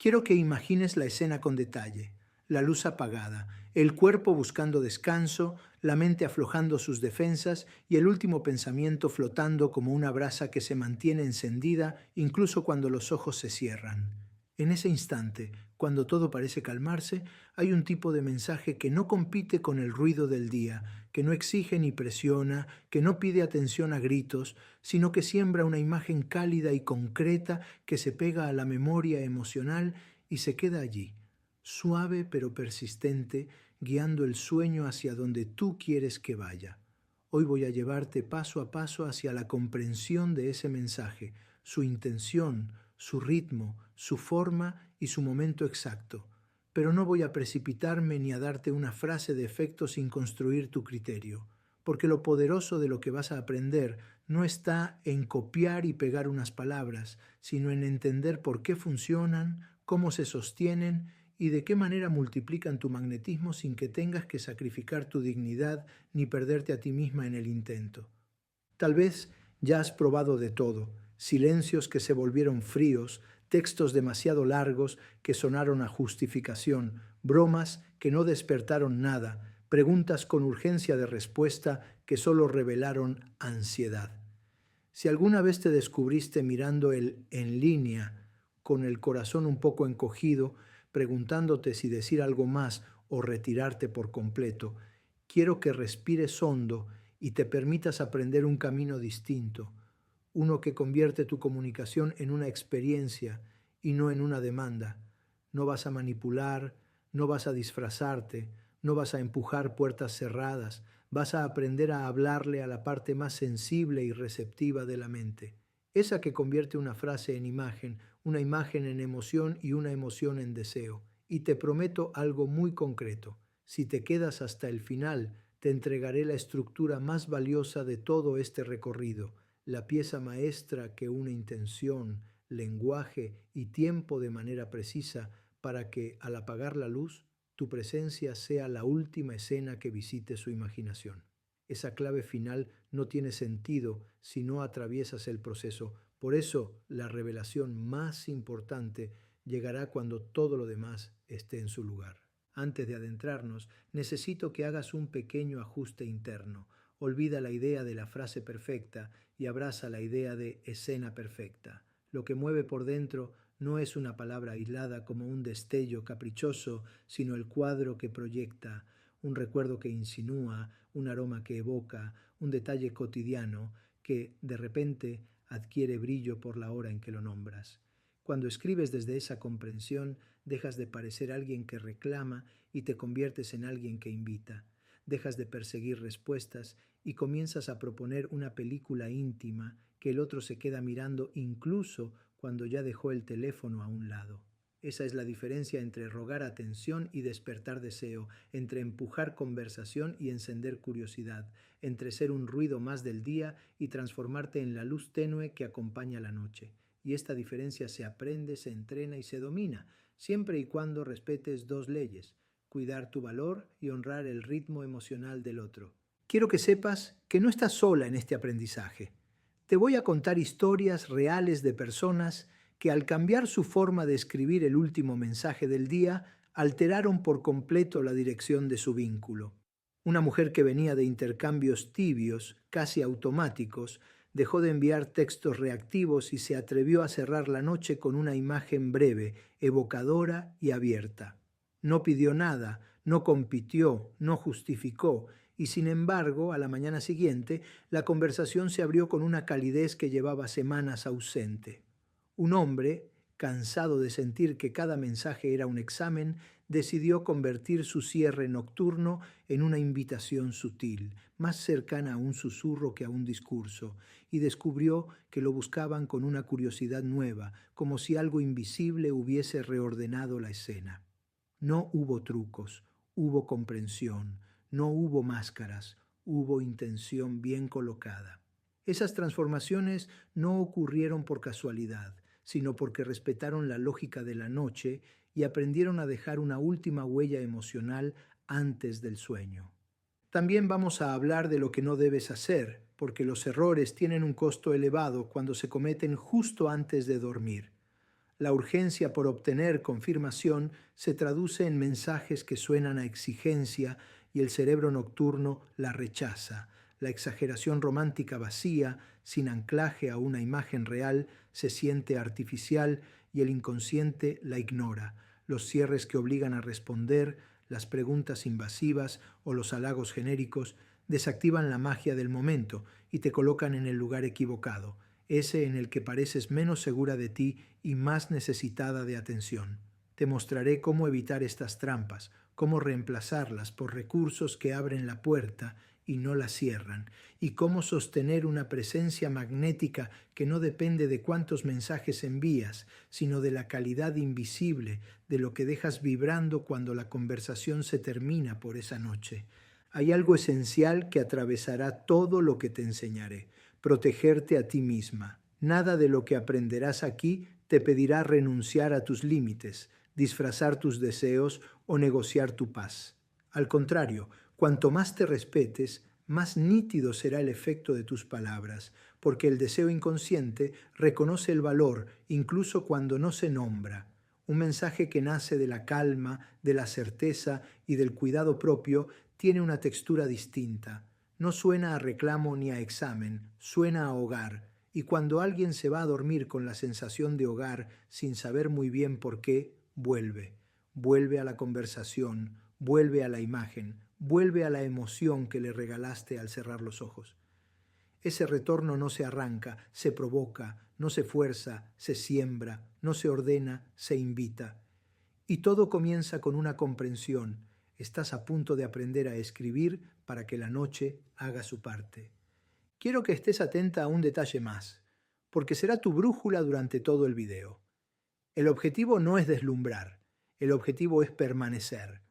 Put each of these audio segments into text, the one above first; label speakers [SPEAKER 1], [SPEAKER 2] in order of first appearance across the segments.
[SPEAKER 1] Quiero que imagines la escena con detalle, la luz apagada, el cuerpo buscando descanso, la mente aflojando sus defensas y el último pensamiento flotando como una brasa que se mantiene encendida incluso cuando los ojos se cierran. En ese instante, cuando todo parece calmarse, hay un tipo de mensaje que no compite con el ruido del día, que no exige ni presiona, que no pide atención a gritos, sino que siembra una imagen cálida y concreta que se pega a la memoria emocional y se queda allí, suave pero persistente, guiando el sueño hacia donde tú quieres que vaya. Hoy voy a llevarte paso a paso hacia la comprensión de ese mensaje, su intención, su ritmo, su forma y su momento exacto. Pero no voy a precipitarme ni a darte una frase de efecto sin construir tu criterio, porque lo poderoso de lo que vas a aprender no está en copiar y pegar unas palabras, sino en entender por qué funcionan, cómo se sostienen y de qué manera multiplican tu magnetismo sin que tengas que sacrificar tu dignidad ni perderte a ti misma en el intento. Tal vez ya has probado de todo, silencios que se volvieron fríos, textos demasiado largos que sonaron a justificación, bromas que no despertaron nada, preguntas con urgencia de respuesta que solo revelaron ansiedad. Si alguna vez te descubriste mirando el en línea, con el corazón un poco encogido, preguntándote si decir algo más o retirarte por completo, quiero que respires hondo y te permitas aprender un camino distinto, uno que convierte tu comunicación en una experiencia y no en una demanda. No vas a manipular, no vas a disfrazarte, no vas a empujar puertas cerradas, vas a aprender a hablarle a la parte más sensible y receptiva de la mente, esa que convierte una frase en imagen, una imagen en emoción y una emoción en deseo. Y te prometo algo muy concreto. Si te quedas hasta el final, te entregaré la estructura más valiosa de todo este recorrido, la pieza maestra que une intención, lenguaje y tiempo de manera precisa para que, al apagar la luz, tu presencia sea la última escena que visite su imaginación. Esa clave final no tiene sentido si no atraviesas el proceso. Por eso, la revelación más importante llegará cuando todo lo demás esté en su lugar. Antes de adentrarnos, necesito que hagas un pequeño ajuste interno. Olvida la idea de la frase perfecta y abraza la idea de escena perfecta. Lo que mueve por dentro no es una palabra aislada como un destello caprichoso, sino el cuadro que proyecta, un recuerdo que insinúa, un aroma que evoca, un detalle cotidiano que, de repente, adquiere brillo por la hora en que lo nombras. Cuando escribes desde esa comprensión, dejas de parecer alguien que reclama y te conviertes en alguien que invita. Dejas de perseguir respuestas y comienzas a proponer una película íntima que el otro se queda mirando incluso cuando ya dejó el teléfono a un lado. Esa es la diferencia entre rogar atención y despertar deseo, entre empujar conversación y encender curiosidad, entre ser un ruido más del día y transformarte en la luz tenue que acompaña la noche. Y esta diferencia se aprende, se entrena y se domina, siempre y cuando respetes dos leyes: cuidar tu valor y honrar el ritmo emocional del otro. Quiero que sepas que no estás sola en este aprendizaje. Te voy a contar historias reales de personas que, al cambiar su forma de escribir el último mensaje del día, alteraron por completo la dirección de su vínculo. Una mujer que venía de intercambios tibios, casi automáticos, dejó de enviar textos reactivos y se atrevió a cerrar la noche con una imagen breve, evocadora y abierta. No pidió nada, no compitió, no justificó, y sin embargo, a la mañana siguiente, la conversación se abrió con una calidez que llevaba semanas ausente. Un hombre, cansado de sentir que cada mensaje era un examen, decidió convertir su cierre nocturno en una invitación sutil, más cercana a un susurro que a un discurso, y descubrió que lo buscaban con una curiosidad nueva, como si algo invisible hubiese reordenado la escena. No hubo trucos, hubo comprensión, no hubo máscaras, hubo intención bien colocada. Esas transformaciones no ocurrieron por casualidad, sino porque respetaron la lógica de la noche y aprendieron a dejar una última huella emocional antes del sueño. También vamos a hablar de lo que no debes hacer, porque los errores tienen un costo elevado cuando se cometen justo antes de dormir. La urgencia por obtener confirmación se traduce en mensajes que suenan a exigencia y el cerebro nocturno la rechaza. La exageración romántica vacía, sin anclaje a una imagen real, se siente artificial y el inconsciente la ignora. Los cierres que obligan a responder, las preguntas invasivas o los halagos genéricos desactivan la magia del momento y te colocan en el lugar equivocado, ese en el que pareces menos segura de ti y más necesitada de atención. Te mostraré cómo evitar estas trampas, cómo reemplazarlas por recursos que abren la puerta y no la cierran, y cómo sostener una presencia magnética que no depende de cuántos mensajes envías, sino de la calidad invisible de lo que dejas vibrando cuando la conversación se termina por esa noche. Hay algo esencial que atravesará todo lo que te enseñaré: protegerte a ti misma. Nada de lo que aprenderás aquí te pedirá renunciar a tus límites, disfrazar tus deseos o negociar tu paz. Al contrario, cuanto más te respetes, más nítido será el efecto de tus palabras, porque el deseo inconsciente reconoce el valor incluso cuando no se nombra. Un mensaje que nace de la calma, de la certeza y del cuidado propio tiene una textura distinta. No suena a reclamo ni a examen, suena a hogar. Y cuando alguien se va a dormir con la sensación de hogar sin saber muy bien por qué, vuelve. Vuelve a la conversación, vuelve a la imagen, vuelve a la emoción que le regalaste al cerrar los ojos. Ese retorno no se arranca, se provoca, no se fuerza, se siembra, no se ordena, se invita. Y todo comienza con una comprensión. Estás a punto de aprender a escribir para que la noche haga su parte. Quiero que estés atenta a un detalle más, porque será tu brújula durante todo el video. El objetivo no es deslumbrar, el objetivo es permanecer.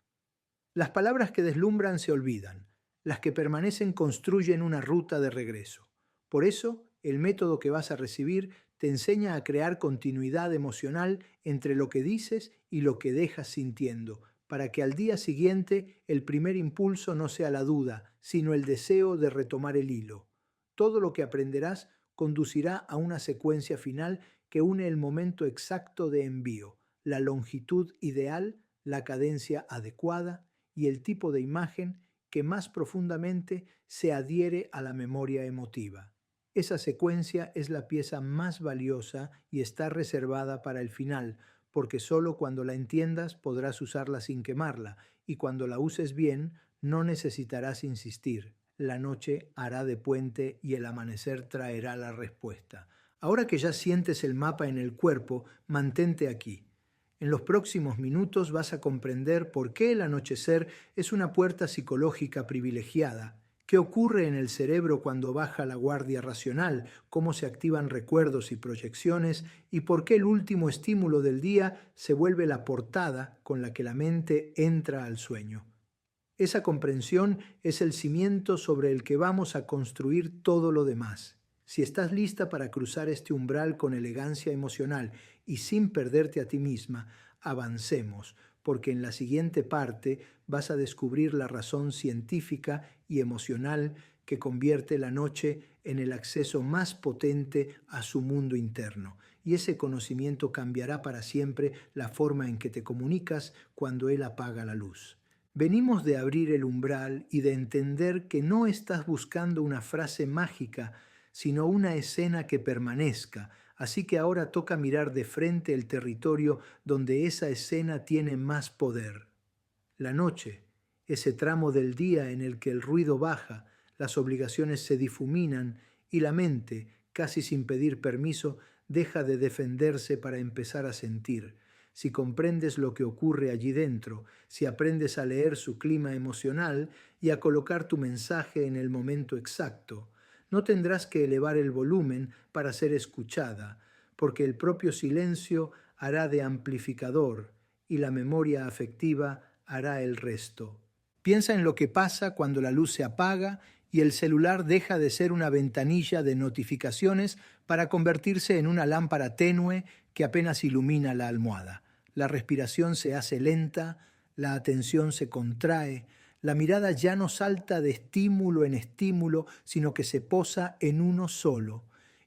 [SPEAKER 1] Las palabras que deslumbran se olvidan, las que permanecen construyen una ruta de regreso. Por eso, el método que vas a recibir te enseña a crear continuidad emocional entre lo que dices y lo que dejas sintiendo, para que al día siguiente el primer impulso no sea la duda, sino el deseo de retomar el hilo. Todo lo que aprenderás conducirá a una secuencia final que une el momento exacto de envío, la longitud ideal, la cadencia adecuada y el tipo de imagen que más profundamente se adhiere a la memoria emotiva. Esa secuencia es la pieza más valiosa y está reservada para el final, porque solo cuando la entiendas podrás usarla sin quemarla, y cuando la uses bien no necesitarás insistir. La noche hará de puente y el amanecer traerá la respuesta. Ahora que ya sientes el mapa en el cuerpo, mantente aquí. En los próximos minutos vas a comprender por qué el anochecer es una puerta psicológica privilegiada, qué ocurre en el cerebro cuando baja la guardia racional, cómo se activan recuerdos y proyecciones y por qué el último estímulo del día se vuelve la portada con la que la mente entra al sueño. Esa comprensión es el cimiento sobre el que vamos a construir todo lo demás. Si estás lista para cruzar este umbral con elegancia emocional y sin perderte a ti misma, avancemos, porque en la siguiente parte vas a descubrir la razón científica y emocional que convierte la noche en el acceso más potente a su mundo interno. Y ese conocimiento cambiará para siempre la forma en que te comunicas cuando él apaga la luz. Venimos de abrir el umbral y de entender que no estás buscando una frase mágica, sino una escena que permanezca. Así que ahora toca mirar de frente el territorio donde esa escena tiene más poder. La noche, ese tramo del día en el que el ruido baja, las obligaciones se difuminan y la mente, casi sin pedir permiso, deja de defenderse para empezar a sentir. Si comprendes lo que ocurre allí dentro, si aprendes a leer su clima emocional y a colocar tu mensaje en el momento exacto, no tendrás que elevar el volumen para ser escuchada, porque el propio silencio hará de amplificador y la memoria afectiva hará el resto. Piensa en lo que pasa cuando la luz se apaga y el celular deja de ser una ventanilla de notificaciones para convertirse en una lámpara tenue que apenas ilumina la almohada. La respiración se hace lenta, la atención se contrae, la mirada ya no salta de estímulo en estímulo, sino que se posa en uno solo.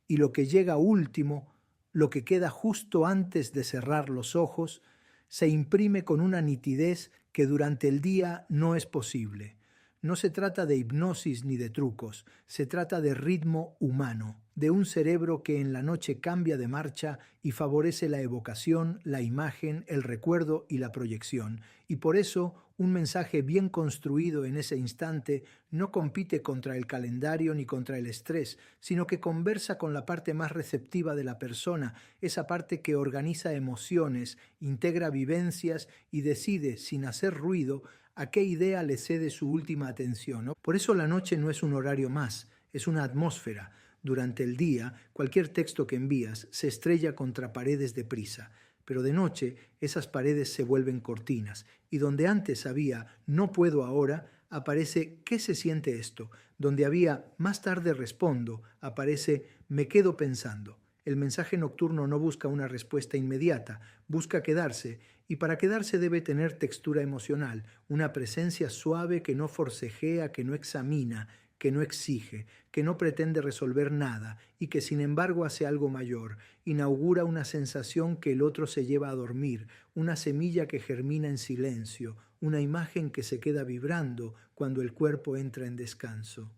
[SPEAKER 1] Y lo que llega último, lo que queda justo antes de cerrar los ojos, se imprime con una nitidez que durante el día no es posible. No se trata de hipnosis ni de trucos, se trata de ritmo humano, de un cerebro que en la noche cambia de marcha y favorece la evocación, la imagen, el recuerdo y la proyección. Y por eso un mensaje bien construido en ese instante no compite contra el calendario ni contra el estrés, sino que conversa con la parte más receptiva de la persona, esa parte que organiza emociones, integra vivencias y decide, sin hacer ruido, a qué idea le cede su última atención, ¿no? Por eso la noche no es un horario más, es una atmósfera. Durante el día, cualquier texto que envías se estrella contra paredes de prisa, pero de noche esas paredes se vuelven cortinas, y donde antes había "no puedo ahora", aparece "¿qué se siente esto?". Donde había "más tarde respondo", aparece "me quedo pensando". El mensaje nocturno no busca una respuesta inmediata, busca quedarse, y para quedarse debe tener textura emocional, una presencia suave que no forcejea, que no examina, que no exige, que no pretende resolver nada y que sin embargo hace algo mayor, inaugura una sensación que el otro se lleva a dormir, una semilla que germina en silencio, una imagen que se queda vibrando cuando el cuerpo entra en descanso.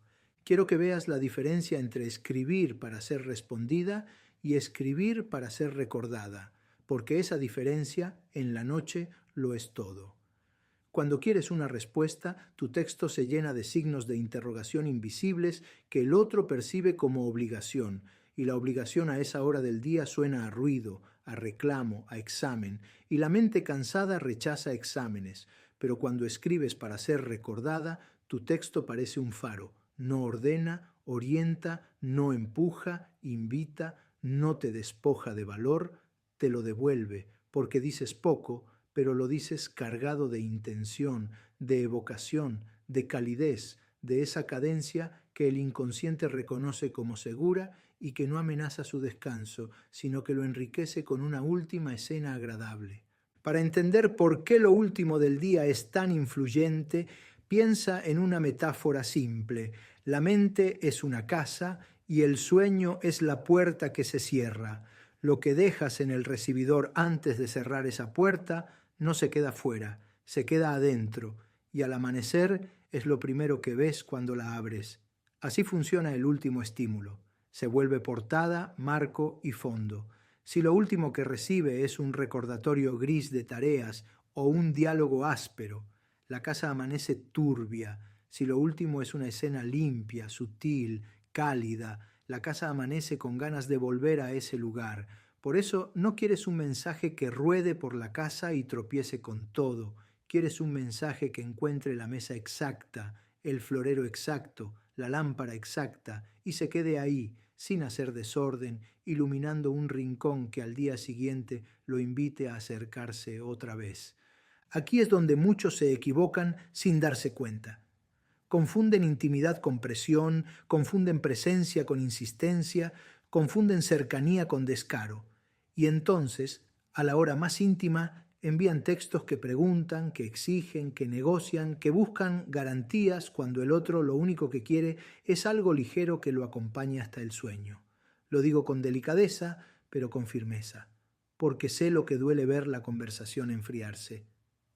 [SPEAKER 1] Quiero que veas la diferencia entre escribir para ser respondida y escribir para ser recordada, porque esa diferencia en la noche lo es todo. Cuando quieres una respuesta, tu texto se llena de signos de interrogación invisibles que el otro percibe como obligación, y la obligación a esa hora del día suena a ruido, a reclamo, a examen, y la mente cansada rechaza exámenes, pero cuando escribes para ser recordada, tu texto parece un faro, no ordena, orienta, no empuja, invita, no te despoja de valor, te lo devuelve, porque dices poco, pero lo dices cargado de intención, de evocación, de calidez, de esa cadencia que el inconsciente reconoce como segura y que no amenaza su descanso, sino que lo enriquece con una última escena agradable. Para entender por qué lo último del día es tan influyente, piensa en una metáfora simple. La mente es una casa y el sueño es la puerta que se cierra. Lo que dejas en el recibidor antes de cerrar esa puerta no se queda fuera, se queda adentro, y al amanecer es lo primero que ves cuando la abres. Así funciona el último estímulo. Se vuelve portada, marco y fondo. Si lo último que recibe es un recordatorio gris de tareas o un diálogo áspero, la casa amanece turbia. Si lo último es una escena limpia, sutil, cálida, la casa amanece con ganas de volver a ese lugar. Por eso no quieres un mensaje que ruede por la casa y tropiece con todo. Quieres un mensaje que encuentre la mesa exacta, el florero exacto, la lámpara exacta y se quede ahí, sin hacer desorden, iluminando un rincón que al día siguiente lo invite a acercarse otra vez. Aquí es donde muchos se equivocan sin darse cuenta. Confunden intimidad con presión, confunden presencia con insistencia, confunden cercanía con descaro. Y entonces, a la hora más íntima, envían textos que preguntan, que exigen, que negocian, que buscan garantías cuando el otro lo único que quiere es algo ligero que lo acompañe hasta el sueño. Lo digo con delicadeza, pero con firmeza, porque sé lo que duele ver la conversación enfriarse.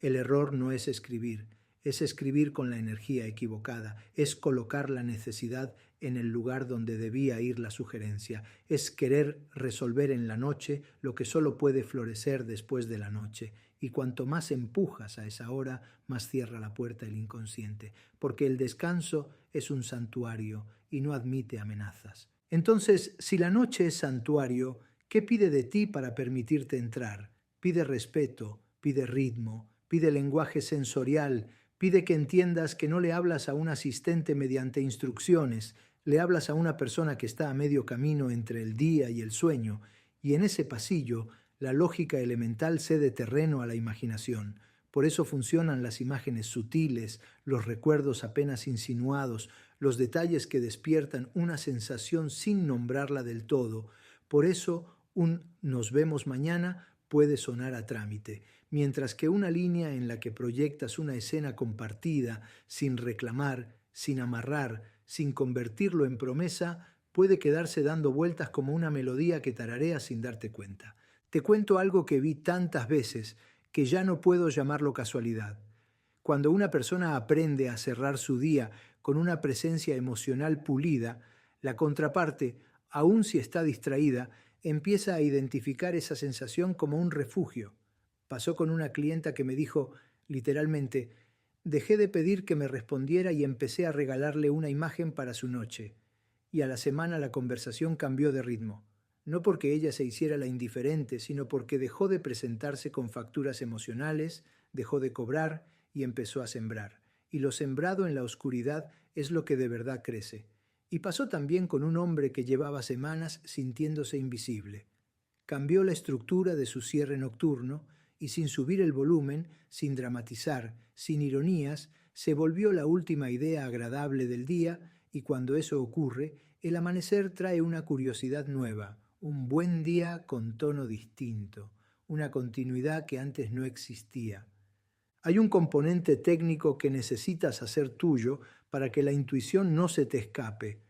[SPEAKER 1] El error no es escribir con la energía equivocada, es colocar la necesidad en el lugar donde debía ir la sugerencia, es querer resolver en la noche lo que solo puede florecer después de la noche, y cuanto más empujas a esa hora, más cierra la puerta el inconsciente, porque el descanso es un santuario y no admite amenazas. Entonces, si la noche es santuario, ¿qué pide de ti para permitirte entrar? Pide respeto, pide ritmo, pide lenguaje sensorial, pide que entiendas que no le hablas a un asistente mediante instrucciones, le hablas a una persona que está a medio camino entre el día y el sueño, y en ese pasillo la lógica elemental cede terreno a la imaginación. Por eso funcionan las imágenes sutiles, los recuerdos apenas insinuados, los detalles que despiertan una sensación sin nombrarla del todo. Por eso un "nos vemos mañana" puede sonar a trámite, mientras que una línea en la que proyectas una escena compartida, sin reclamar, sin amarrar, sin convertirlo en promesa, puede quedarse dando vueltas como una melodía que tarareas sin darte cuenta. Te cuento algo que vi tantas veces que ya no puedo llamarlo casualidad. Cuando una persona aprende a cerrar su día con una presencia emocional pulida, la contraparte, aun si está distraída, empieza a identificar esa sensación como un refugio. Pasó con una clienta que me dijo, literalmente, dejé de pedir que me respondiera y empecé a regalarle una imagen para su noche. Y a la semana la conversación cambió de ritmo. No porque ella se hiciera la indiferente, sino porque dejó de presentarse con facturas emocionales, dejó de cobrar y empezó a sembrar. Y lo sembrado en la oscuridad es lo que de verdad crece. Y pasó también con un hombre que llevaba semanas sintiéndose invisible. Cambió la estructura de su cierre nocturno y sin subir el volumen, sin dramatizar, sin ironías, se volvió la última idea agradable del día y cuando eso ocurre, el amanecer trae una curiosidad nueva, un buen día con tono distinto, una continuidad que antes no existía. Hay un componente técnico que necesitas hacer tuyo para que la intuición no se te escape.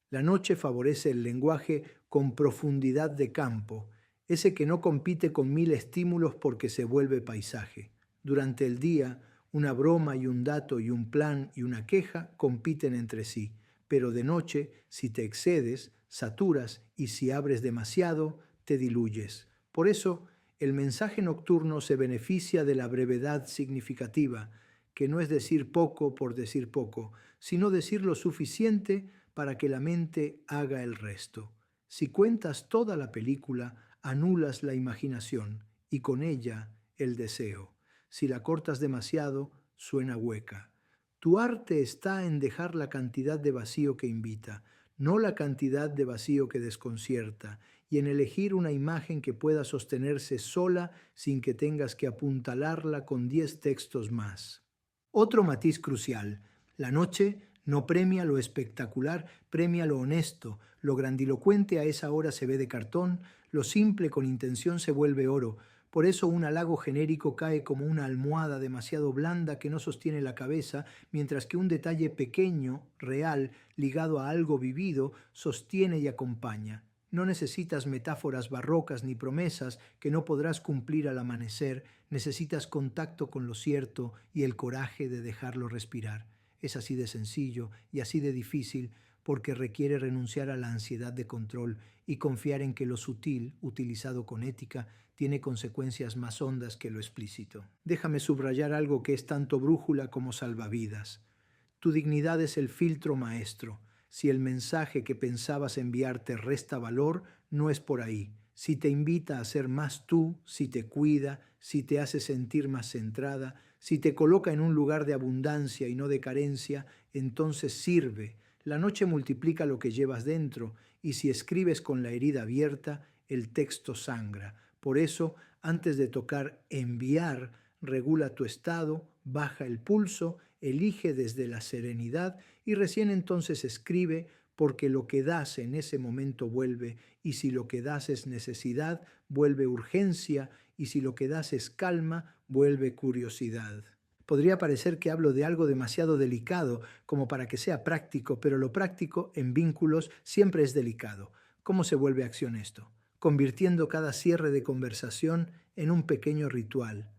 [SPEAKER 1] La noche favorece el lenguaje con profundidad de campo, ese que no compite con mil estímulos porque se vuelve paisaje. Durante el día, una broma y un dato y un plan y una queja compiten entre sí, pero de noche, si te excedes, saturas y si abres demasiado, te diluyes. Por eso, el mensaje nocturno se beneficia de la brevedad significativa, que no es decir poco por decir poco, sino decir lo suficiente para que la mente haga el resto. Si cuentas toda la película, anulas la imaginación y con ella el deseo. Si la cortas demasiado, suena hueca. Tu arte está en dejar la cantidad de vacío que invita, no la cantidad de vacío que desconcierta, y en elegir una imagen que pueda sostenerse sola sin que tengas que apuntalarla con 10 textos más. Otro matiz crucial, la noche no premia lo espectacular, premia lo honesto, lo grandilocuente a esa hora se ve de cartón, lo simple con intención se vuelve oro. Por eso un halago genérico cae como una almohada demasiado blanda que no sostiene la cabeza, mientras que un detalle pequeño, real, ligado a algo vivido, sostiene y acompaña. No necesitas metáforas barrocas ni promesas que no podrás cumplir al amanecer, necesitas contacto con lo cierto y el coraje de dejarlo respirar. Es así de sencillo y así de difícil porque requiere renunciar a la ansiedad de control y confiar en que lo sutil, utilizado con ética, tiene consecuencias más hondas que lo explícito. Déjame subrayar algo que es tanto brújula como salvavidas. Tu dignidad es el filtro maestro. Si el mensaje que pensabas enviarte resta valor, no es por ahí. Si te invita a ser más tú, si te cuida, si te hace sentir más centrada, si te coloca en un lugar de abundancia y no de carencia, entonces sirve. La noche multiplica lo que llevas dentro y si escribes con la herida abierta, el texto sangra. Por eso, antes de tocar enviar, regula tu estado, baja el pulso, elige desde la serenidad y recién entonces escribe porque lo que das en ese momento vuelve y si lo que das es necesidad, vuelve urgencia y si lo que das es calma, vuelve curiosidad. Podría parecer que hablo de algo demasiado delicado como para que sea práctico, pero lo práctico en vínculos siempre es delicado. ¿Cómo se vuelve acción esto? Convirtiendo cada cierre de conversación en un pequeño ritual,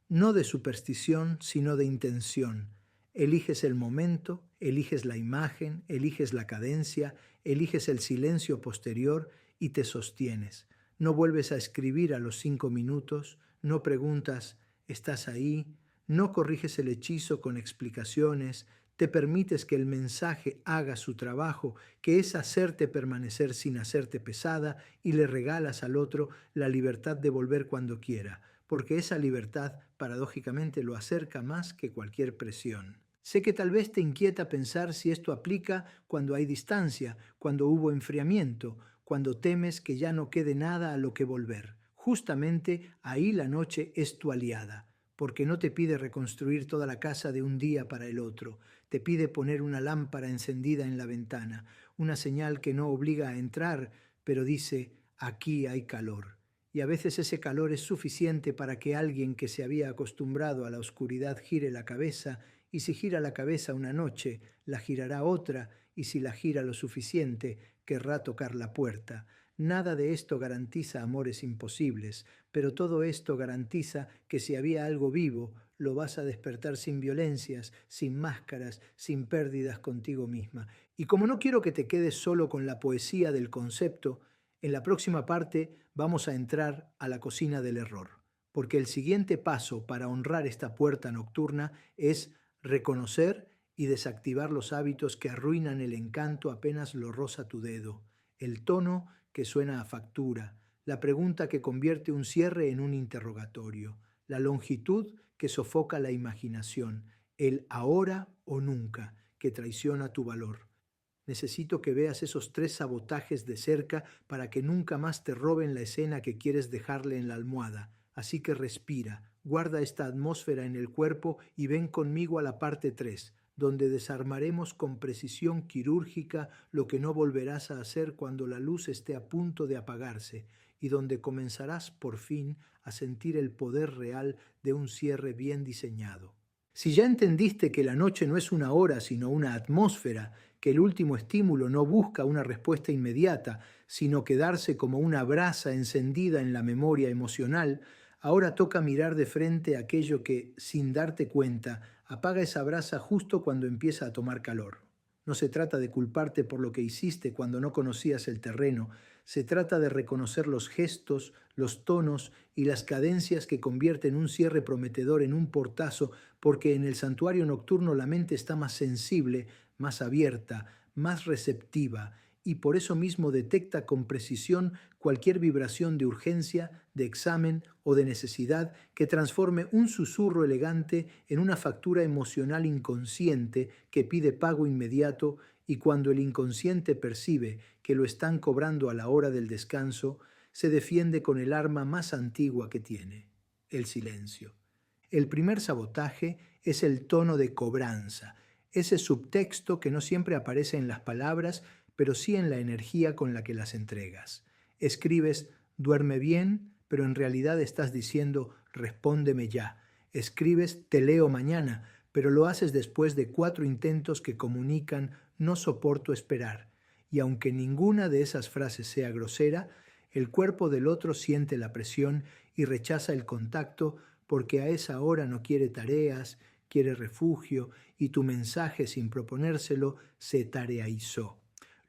[SPEAKER 1] no de superstición, sino de intención. Eliges el momento, eliges la imagen, eliges la cadencia, eliges el silencio posterior y te sostienes. No vuelves a escribir a los 5 minutos, no preguntas, ¿estás ahí? No corriges el hechizo con explicaciones, te permites que el mensaje haga su trabajo, que es hacerte permanecer sin hacerte pesada y le regalas al otro la libertad de volver cuando quiera, porque esa libertad paradójicamente lo acerca más que cualquier presión. Sé que tal vez te inquieta pensar si esto aplica cuando hay distancia, cuando hubo enfriamiento, cuando temes que ya no quede nada a lo que volver. Justamente ahí la noche es tu aliada, porque no te pide reconstruir toda la casa de un día para el otro, te pide poner una lámpara encendida en la ventana, una señal que no obliga a entrar, pero dice, aquí hay calor. Y a veces ese calor es suficiente para que alguien que se había acostumbrado a la oscuridad gire la cabeza, y si gira la cabeza una noche, la girará otra, y si la gira lo suficiente, querrá tocar la puerta. Nada de esto garantiza amores imposibles, pero todo esto garantiza que si había algo vivo, lo vas a despertar sin violencias, sin máscaras, sin pérdidas contigo misma. Y como no quiero que te quedes solo con la poesía del concepto, en la próxima parte vamos a entrar a la cocina del error, porque el siguiente paso para honrar esta puerta nocturna es reconocer y desactivar los hábitos que arruinan el encanto apenas lo roza tu dedo, el tono que suena a factura, la pregunta que convierte un cierre en un interrogatorio, la longitud que sofoca la imaginación, el ahora o nunca que traiciona tu valor. Necesito que veas esos 3 sabotajes de cerca para que nunca más te roben la escena que quieres dejarle en la almohada. Así que respira, guarda esta atmósfera en el cuerpo y ven conmigo a la parte 3, donde desarmaremos con precisión quirúrgica lo que no volverás a hacer cuando la luz esté a punto de apagarse y donde comenzarás por fin a sentir el poder real de un cierre bien diseñado. Si ya entendiste que la noche no es una hora, sino una atmósfera, que el último estímulo no busca una respuesta inmediata, sino quedarse como una brasa encendida en la memoria emocional, ahora toca mirar de frente aquello que, sin darte cuenta, apaga esa brasa justo cuando empieza a tomar calor. No se trata de culparte por lo que hiciste cuando no conocías el terreno, se trata de reconocer los gestos, los tonos y las cadencias que convierten un cierre prometedor en un portazo, porque en el santuario nocturno la mente está más sensible, más abierta, más receptiva, y por eso mismo detecta con precisión cualquier vibración de urgencia, de examen o de necesidad que transforme un susurro elegante en una factura emocional inconsciente que pide pago inmediato, y cuando el inconsciente percibe que lo están cobrando a la hora del descanso, se defiende con el arma más antigua que tiene, el silencio. El primer sabotaje es el tono de cobranza, ese subtexto que no siempre aparece en las palabras, pero sí en la energía con la que las entregas. Escribes duerme bien, pero en realidad estás diciendo respóndeme ya. Escribes te leo mañana, pero lo haces después de 4 intentos que comunican no soporto esperar. Y aunque ninguna de esas frases sea grosera, el cuerpo del otro siente la presión y rechaza el contacto porque a esa hora no quiere tareas, quiere refugio, y tu mensaje sin proponérselo se tareaizó.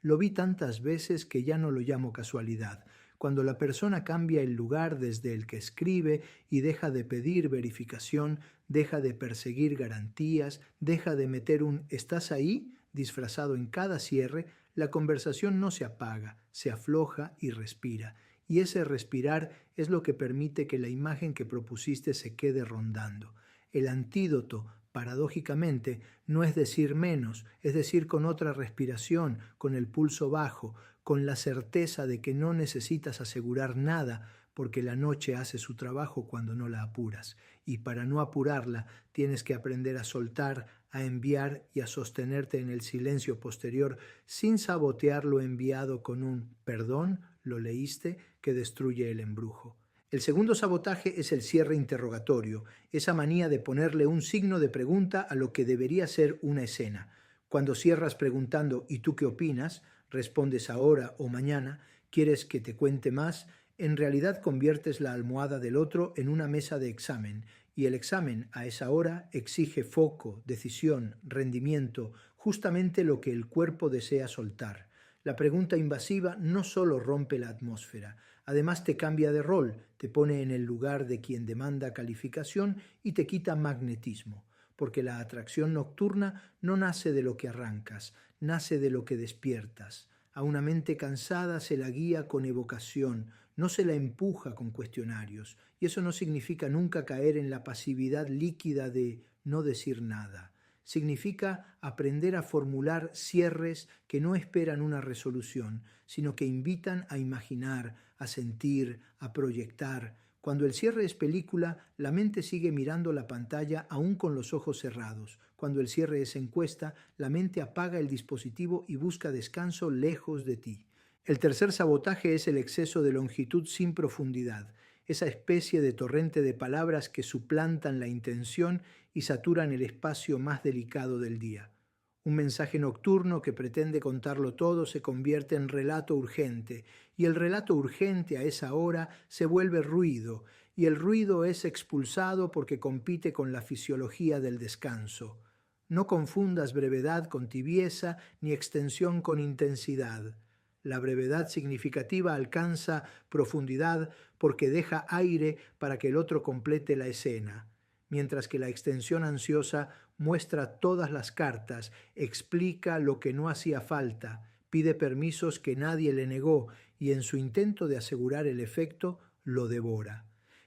[SPEAKER 1] Lo vi tantas veces que ya no lo llamo casualidad. Cuando la persona cambia el lugar desde el que escribe y deja de pedir verificación, deja de perseguir garantías, deja de meter un ¿estás ahí? Disfrazado en cada cierre, la conversación no se apaga, se afloja y respira. Y ese respirar es lo que permite que la imagen que propusiste se quede rondando. El antídoto, paradójicamente, no es decir menos, es decir con otra respiración, con el pulso bajo, con la certeza de que no necesitas asegurar nada, porque la noche hace su trabajo cuando no la apuras. Y para no apurarla, tienes que aprender a soltar, a enviar y a sostenerte en el silencio posterior sin sabotear lo enviado con un «perdón, lo leíste» que destruye el embrujo. El segundo sabotaje es el cierre interrogatorio, esa manía de ponerle un signo de pregunta a lo que debería ser una escena. Cuando cierras preguntando ¿y tú qué opinas?, respondes ahora o mañana, ¿quieres que te cuente más?, en realidad conviertes la almohada del otro en una mesa de examen, y el examen a esa hora exige foco, decisión, rendimiento, justamente lo que el cuerpo desea soltar. La pregunta invasiva no solo rompe la atmósfera, además te cambia de rol, te pone en el lugar de quien demanda calificación y te quita magnetismo, porque la atracción nocturna no nace de lo que arrancas, nace de lo que despiertas. A una mente cansada se la guía con evocación, no se la empuja con cuestionarios, y eso no significa nunca caer en la pasividad líquida de no decir nada. Significa aprender a formular cierres que no esperan una resolución, sino que invitan a imaginar, a sentir, a proyectar. Cuando el cierre es película, la mente sigue mirando la pantalla aún con los ojos cerrados. Cuando el cierre es encuesta, la mente apaga el dispositivo y busca descanso lejos de ti. El tercer sabotaje es el exceso de longitud sin profundidad, esa especie de torrente de palabras que suplantan la intención y saturan el espacio más delicado del día. Un mensaje nocturno que pretende contarlo todo se convierte en relato urgente, y el relato urgente a esa hora se vuelve ruido, y el ruido es expulsado porque compite con la fisiología del descanso. No confundas brevedad con tibieza ni extensión con intensidad. La brevedad significativa alcanza profundidad porque deja aire para que el otro complete la escena, mientras que la extensión ansiosa muestra todas las cartas, explica lo que no hacía falta, pide permisos que nadie le negó y en su intento de asegurar el efecto, lo devora.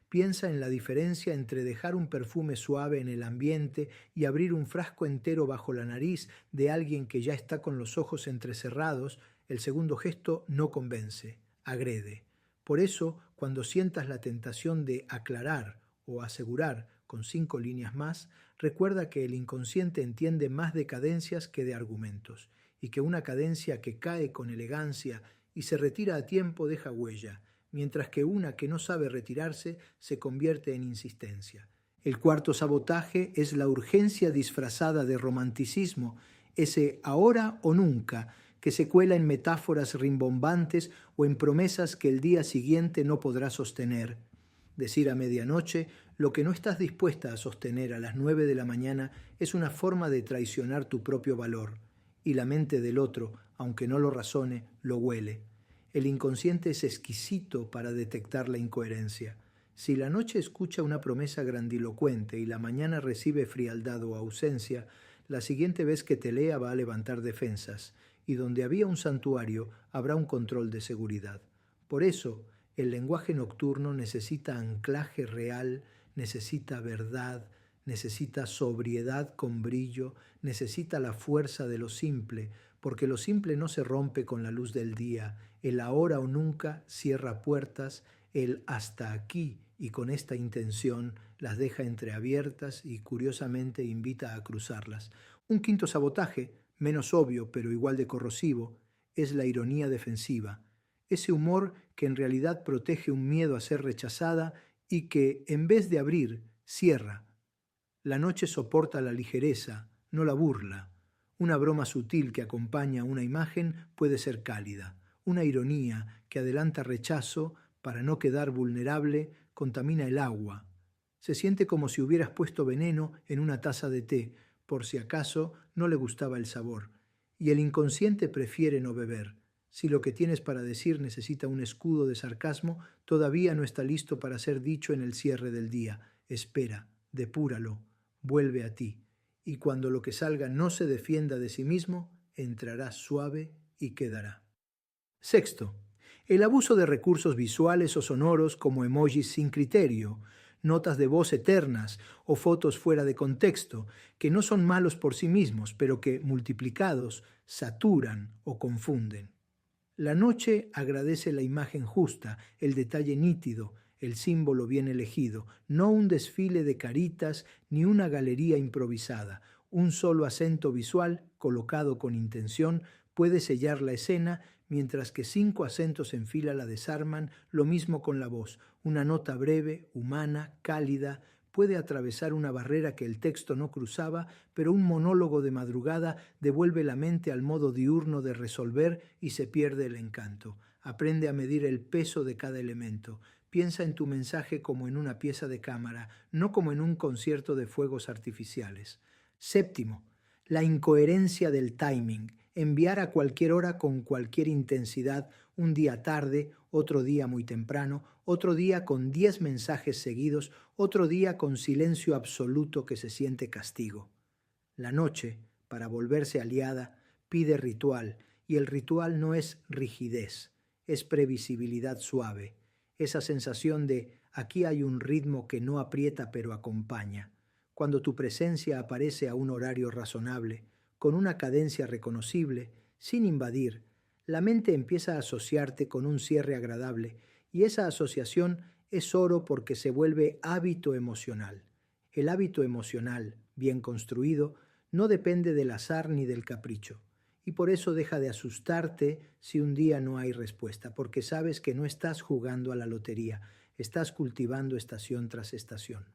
[SPEAKER 1] Piensa en la diferencia entre dejar un perfume suave en el ambiente y abrir un frasco entero bajo la nariz de alguien que ya está con los ojos entrecerrados. El segundo gesto no convence, agrede. Por eso, cuando sientas la tentación de aclarar o asegurar con 5 líneas más, recuerda que el inconsciente entiende más de cadencias que de argumentos, y que una cadencia que cae con elegancia y se retira a tiempo deja huella, mientras que una que no sabe retirarse se convierte en insistencia. El cuarto sabotaje es la urgencia disfrazada de romanticismo, ese ahora o nunca, que se cuela en metáforas rimbombantes o en promesas que el día siguiente no podrá sostener. Decir a medianoche lo que no estás dispuesta a sostener a las 9 de la mañana es una forma de traicionar tu propio valor, y la mente del otro, aunque no lo razone, lo huele. El inconsciente es exquisito para detectar la incoherencia. Si la noche escucha una promesa grandilocuente y la mañana recibe frialdad o ausencia, la siguiente vez que te lea va a levantar defensas, y donde había un santuario habrá un control de seguridad. Por eso, el lenguaje nocturno necesita anclaje real, necesita verdad, necesita sobriedad con brillo, necesita la fuerza de lo simple, porque lo simple no se rompe con la luz del día. El ahora o nunca cierra puertas, el hasta aquí y con esta intención las deja entreabiertas y curiosamente invita a cruzarlas. Un quinto sabotaje, menos obvio pero igual de corrosivo, es la ironía defensiva. Ese humor que en realidad protege un miedo a ser rechazada y que, en vez de abrir, cierra. La noche soporta la ligereza, no la burla. Una broma sutil que acompaña una imagen puede ser cálida. Una ironía que adelanta rechazo para no quedar vulnerable contamina el agua. Se siente como si hubieras puesto veneno en una taza de té, por si acaso no le gustaba el sabor. Y el inconsciente prefiere no beber. Si lo que tienes para decir necesita un escudo de sarcasmo, todavía no está listo para ser dicho en el cierre del día. Espera, depúralo, vuelve a ti. Y cuando lo que salga no se defienda de sí mismo, entrará suave y quedará. Sexto, el abuso de recursos visuales o sonoros como emojis sin criterio, notas de voz eternas o fotos fuera de contexto, que no son malos por sí mismos, pero que, multiplicados, saturan o confunden. La noche agradece la imagen justa, el detalle nítido, el símbolo bien elegido, no un desfile de caritas ni una galería improvisada. Un solo acento visual, colocado con intención, puede sellar la escena, mientras que 5 acentos en fila la desarman, lo mismo con la voz. Una nota breve, humana, cálida, puede atravesar una barrera que el texto no cruzaba, pero un monólogo de madrugada devuelve la mente al modo diurno de resolver y se pierde el encanto. Aprende a medir el peso de cada elemento. Piensa en tu mensaje como en una pieza de cámara, no como en un concierto de fuegos artificiales. Séptimo, la incoherencia del timing. Enviar a cualquier hora con cualquier intensidad, un día tarde, otro día muy temprano, otro día con 10 mensajes seguidos, otro día con silencio absoluto que se siente castigo. La noche, para volverse aliada, pide ritual, y el ritual no es rigidez, es previsibilidad suave, esa sensación de aquí hay un ritmo que no aprieta pero acompaña. Cuando tu presencia aparece a un horario razonable, con una cadencia reconocible, sin invadir, la mente empieza a asociarte con un cierre agradable, y esa asociación es oro porque se vuelve hábito emocional. El hábito emocional, bien construido, no depende del azar ni del capricho, y por eso deja de asustarte si un día no hay respuesta, porque sabes que no estás jugando a la lotería, estás cultivando estación tras estación.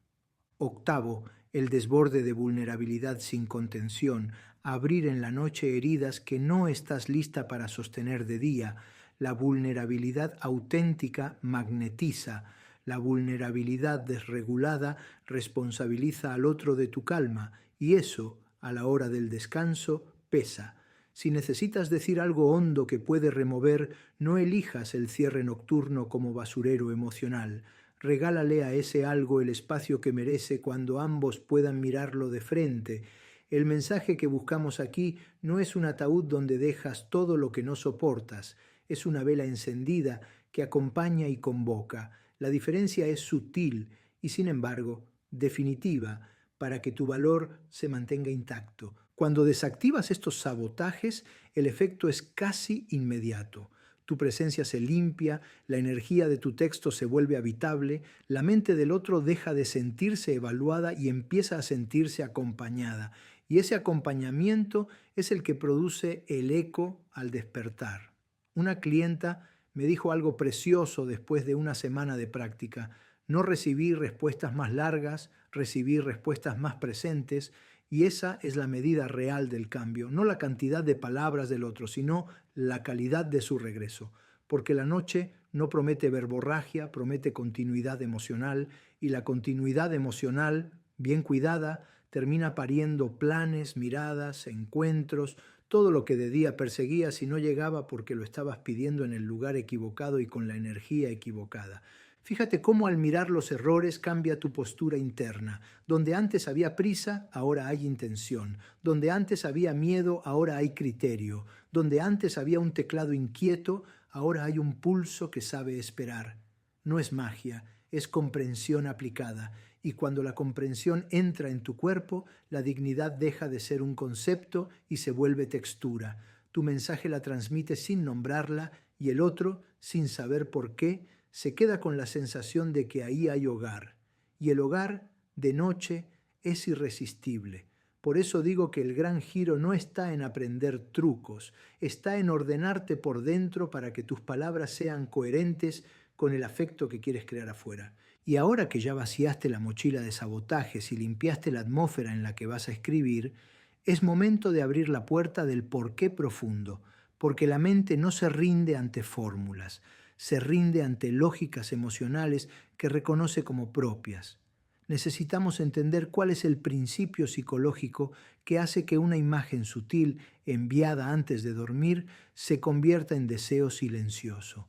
[SPEAKER 1] Octavo, el desborde de vulnerabilidad sin contención abrir en la noche heridas que no estás lista para sostener de día. La vulnerabilidad auténtica magnetiza. La vulnerabilidad desregulada responsabiliza al otro de tu calma y eso, a la hora del descanso, pesa. Si necesitas decir algo hondo que puede remover, no elijas el cierre nocturno como basurero emocional. Regálale a ese algo el espacio que merece cuando ambos puedan mirarlo de frente. El mensaje que buscamos aquí no es un ataúd donde dejas todo lo que no soportas, es una vela encendida que acompaña y convoca. La diferencia es sutil y, sin embargo, definitiva para que tu valor se mantenga intacto. Cuando desactivas estos sabotajes, el efecto es casi inmediato. Tu presencia se limpia, la energía de tu texto se vuelve habitable, la mente del otro deja de sentirse evaluada y empieza a sentirse acompañada. Y ese acompañamiento es el que produce el eco al despertar. Una clienta me dijo algo precioso después de una semana de práctica. No recibí respuestas más largas, recibí respuestas más presentes, y esa es la medida real del cambio, no la cantidad de palabras del otro, sino la calidad de su regreso. Porque la noche no promete verborragia, promete continuidad emocional, y la continuidad emocional, bien cuidada, termina pariendo planes, miradas, encuentros, todo lo que de día perseguías y no llegaba porque lo estabas pidiendo en el lugar equivocado y con la energía equivocada. Fíjate cómo al mirar los errores cambia tu postura interna. Donde antes había prisa, ahora hay intención. Donde antes había miedo, ahora hay criterio. Donde antes había un teclado inquieto, ahora hay un pulso que sabe esperar. No es magia, es comprensión aplicada. Y cuando la comprensión entra en tu cuerpo, la dignidad deja de ser un concepto y se vuelve textura. Tu mensaje la transmite sin nombrarla y el otro, sin saber por qué, se queda con la sensación de que ahí hay hogar. Y el hogar, de noche, es irresistible. Por eso digo que el gran giro no está en aprender trucos, está en ordenarte por dentro para que tus palabras sean coherentes con el afecto que quieres crear afuera. Y ahora que ya vaciaste la mochila de sabotajes y limpiaste la atmósfera en la que vas a escribir, es momento de abrir la puerta del porqué profundo, porque la mente no se rinde ante fórmulas, se rinde ante lógicas emocionales que reconoce como propias. Necesitamos entender cuál es el principio psicológico que hace que una imagen sutil enviada antes de dormir se convierta en deseo silencioso.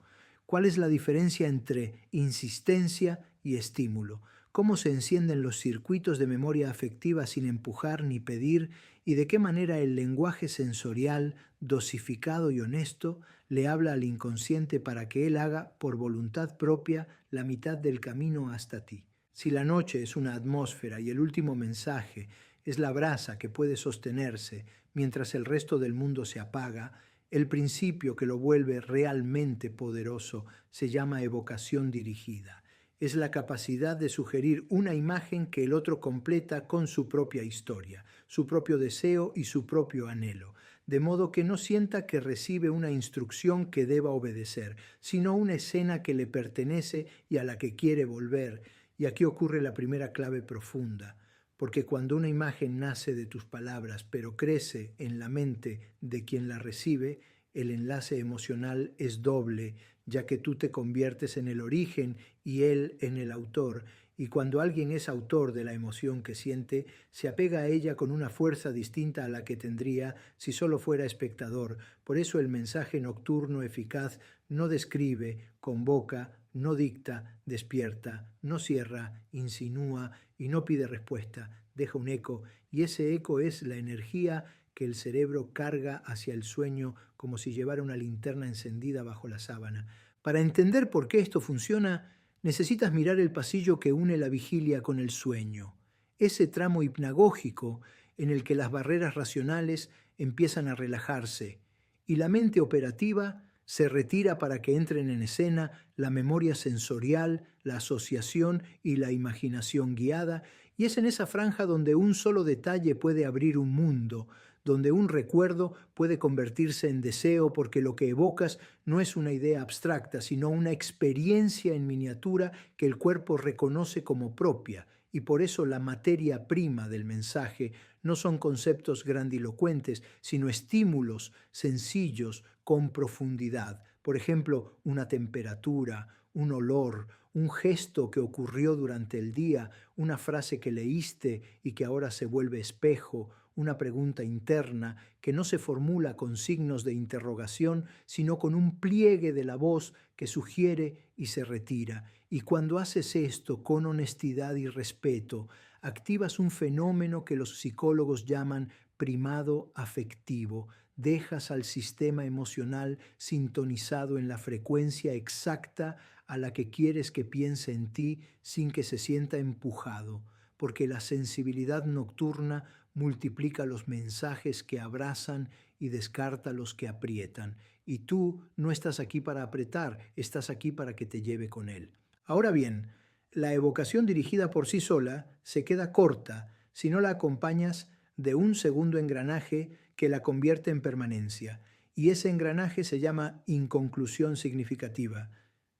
[SPEAKER 1] ¿Cuál es la diferencia entre insistencia y estímulo? ¿Cómo se encienden los circuitos de memoria afectiva sin empujar ni pedir? ¿Y de qué manera el lenguaje sensorial, dosificado y honesto, le habla al inconsciente para que él haga por voluntad propia la mitad del camino hasta ti? Si la noche es una atmósfera y el último mensaje es la brasa que puede sostenerse mientras el resto del mundo se apaga, el principio que lo vuelve realmente poderoso se llama evocación dirigida. Es la capacidad de sugerir una imagen que el otro completa con su propia historia, su propio deseo y su propio anhelo, de modo que no sienta que recibe una instrucción que deba obedecer, sino una escena que le pertenece y a la que quiere volver. Y aquí ocurre la primera clave profunda, porque cuando una imagen nace de tus palabras, pero crece en la mente de quien la recibe, el enlace emocional es doble, ya que tú te conviertes en el origen y él en el autor. Y cuando alguien es autor de la emoción que siente, se apega a ella con una fuerza distinta a la que tendría si solo fuera espectador. Por eso el mensaje nocturno eficaz no describe, convoca, no dicta, despierta, no cierra, insinúa y no pide respuesta, deja un eco, y ese eco es la energía que el cerebro carga hacia el sueño como si llevara una linterna encendida bajo la sábana. Para entender por qué esto funciona, necesitas mirar el pasillo que une la vigilia con el sueño, ese tramo hipnagógico en el que las barreras racionales empiezan a relajarse y la mente operativa se retira para que entren en escena la memoria sensorial, la asociación y la imaginación guiada, y es en esa franja donde un solo detalle puede abrir un mundo, donde un recuerdo puede convertirse en deseo porque lo que evocas no es una idea abstracta, sino una experiencia en miniatura que el cuerpo reconoce como propia, Y por eso la materia prima del mensaje no son conceptos grandilocuentes, sino estímulos sencillos con profundidad. Por ejemplo, una temperatura, un olor, un gesto que ocurrió durante el día, una frase que leíste y que ahora se vuelve espejo, una pregunta interna que no se formula con signos de interrogación, sino con un pliegue de la voz que sugiere y se retira. Y cuando haces esto con honestidad y respeto, activas un fenómeno que los psicólogos llaman primado afectivo. Dejas al sistema emocional sintonizado en la frecuencia exacta a la que quieres que piense en ti sin que se sienta empujado, porque la sensibilidad nocturna multiplica los mensajes que abrazan y descarta los que aprietan. Y tú no estás aquí para apretar, estás aquí para que te lleve con él. Ahora bien, la evocación dirigida por sí sola se queda corta si no la acompañas de un segundo engranaje que la convierte en permanencia. Y ese engranaje se llama inconclusión significativa,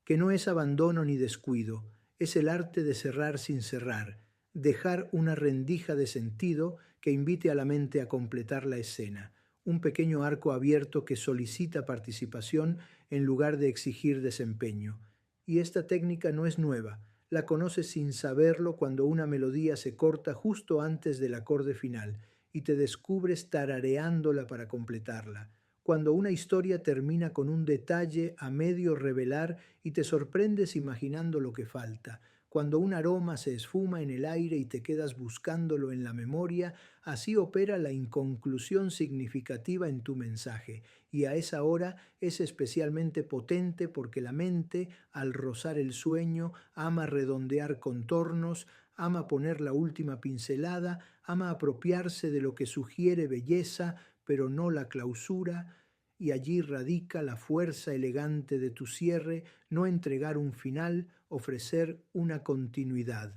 [SPEAKER 1] que no es abandono ni descuido, es el arte de cerrar sin cerrar, dejar una rendija de sentido que invite a la mente a completar la escena, un pequeño arco abierto que solicita participación en lugar de exigir desempeño. Y esta técnica no es nueva, la conoces sin saberlo cuando una melodía se corta justo antes del acorde final y te descubres tarareándola para completarla, cuando una historia termina con un detalle a medio revelar y te sorprendes imaginando lo que falta, cuando un aroma se esfuma en el aire y te quedas buscándolo en la memoria, así opera la inconclusión significativa en tu mensaje, y a esa hora es especialmente potente porque la mente, al rozar el sueño, ama redondear contornos, ama poner la última pincelada, ama apropiarse de lo que sugiere belleza, pero no la clausura, y allí radica la fuerza elegante de tu cierre, no entregar un final, ofrecer una continuidad.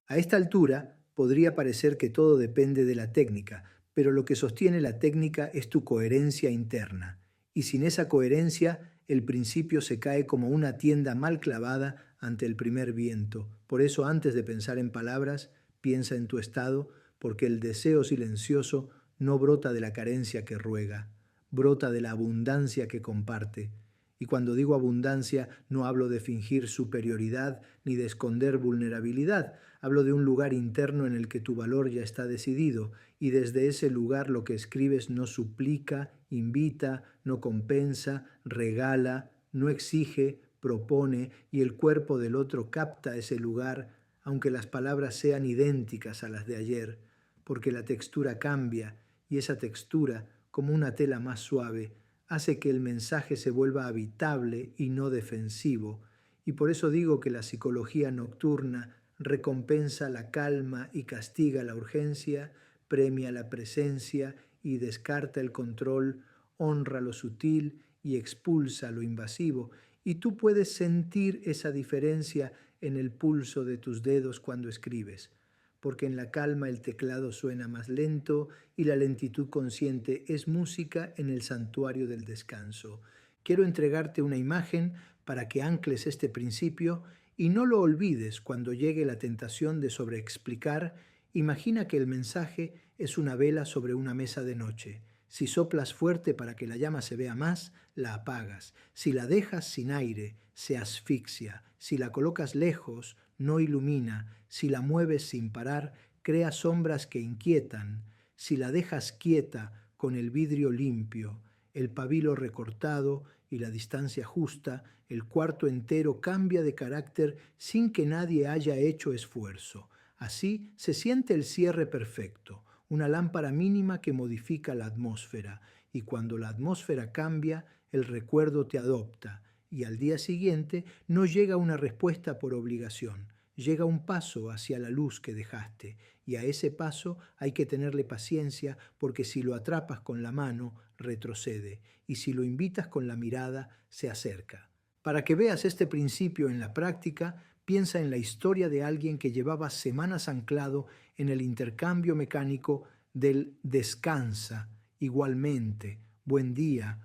[SPEAKER 1] A esta altura podría parecer que todo depende de la técnica, pero lo que sostiene la técnica es tu coherencia interna. Y sin esa coherencia, el principio se cae como una tienda mal clavada ante el primer viento. Por eso, antes de pensar en palabras, piensa en tu estado, porque el deseo silencioso no brota de la carencia que ruega, brota de la abundancia que comparte. Y cuando digo abundancia, no hablo de fingir superioridad ni de esconder vulnerabilidad. Hablo de un lugar interno en el que tu valor ya está decidido y desde ese lugar lo que escribes no suplica, invita, no compensa, regala, no exige, propone y el cuerpo del otro capta ese lugar, aunque las palabras sean idénticas a las de ayer, porque la textura cambia y esa textura, como una tela más suave, hace que el mensaje se vuelva habitable y no defensivo. Y por eso digo que la psicología nocturna recompensa la calma y castiga la urgencia, premia la presencia y descarta el control, honra lo sutil y expulsa lo invasivo. Y tú puedes sentir esa diferencia en el pulso de tus dedos cuando escribes, porque en la calma el teclado suena más lento y la lentitud consciente es música en el santuario del descanso. Quiero entregarte una imagen para que ancles este principio y no lo olvides cuando llegue la tentación de sobreexplicar. Imagina que el mensaje es una vela sobre una mesa de noche. Si soplas fuerte para que la llama se vea más, la apagas. Si la dejas sin aire, se asfixia. Si la colocas lejos, no ilumina. Si la mueves sin parar, crea sombras que inquietan. Si la dejas quieta, con el vidrio limpio, el pabilo recortado y la distancia justa, el cuarto entero cambia de carácter sin que nadie haya hecho esfuerzo. Así se siente el cierre perfecto, una lámpara mínima que modifica la atmósfera, y cuando la atmósfera cambia, el recuerdo te adopta, y al día siguiente no llega una respuesta por obligación, llega un paso hacia la luz que dejaste, y a ese paso hay que tenerle paciencia porque si lo atrapas con la mano, retrocede, y si lo invitas con la mirada, se acerca. Para que veas este principio en la práctica, piensa en la historia de alguien que llevaba semanas anclado en el intercambio mecánico del descansa, igualmente, buen día,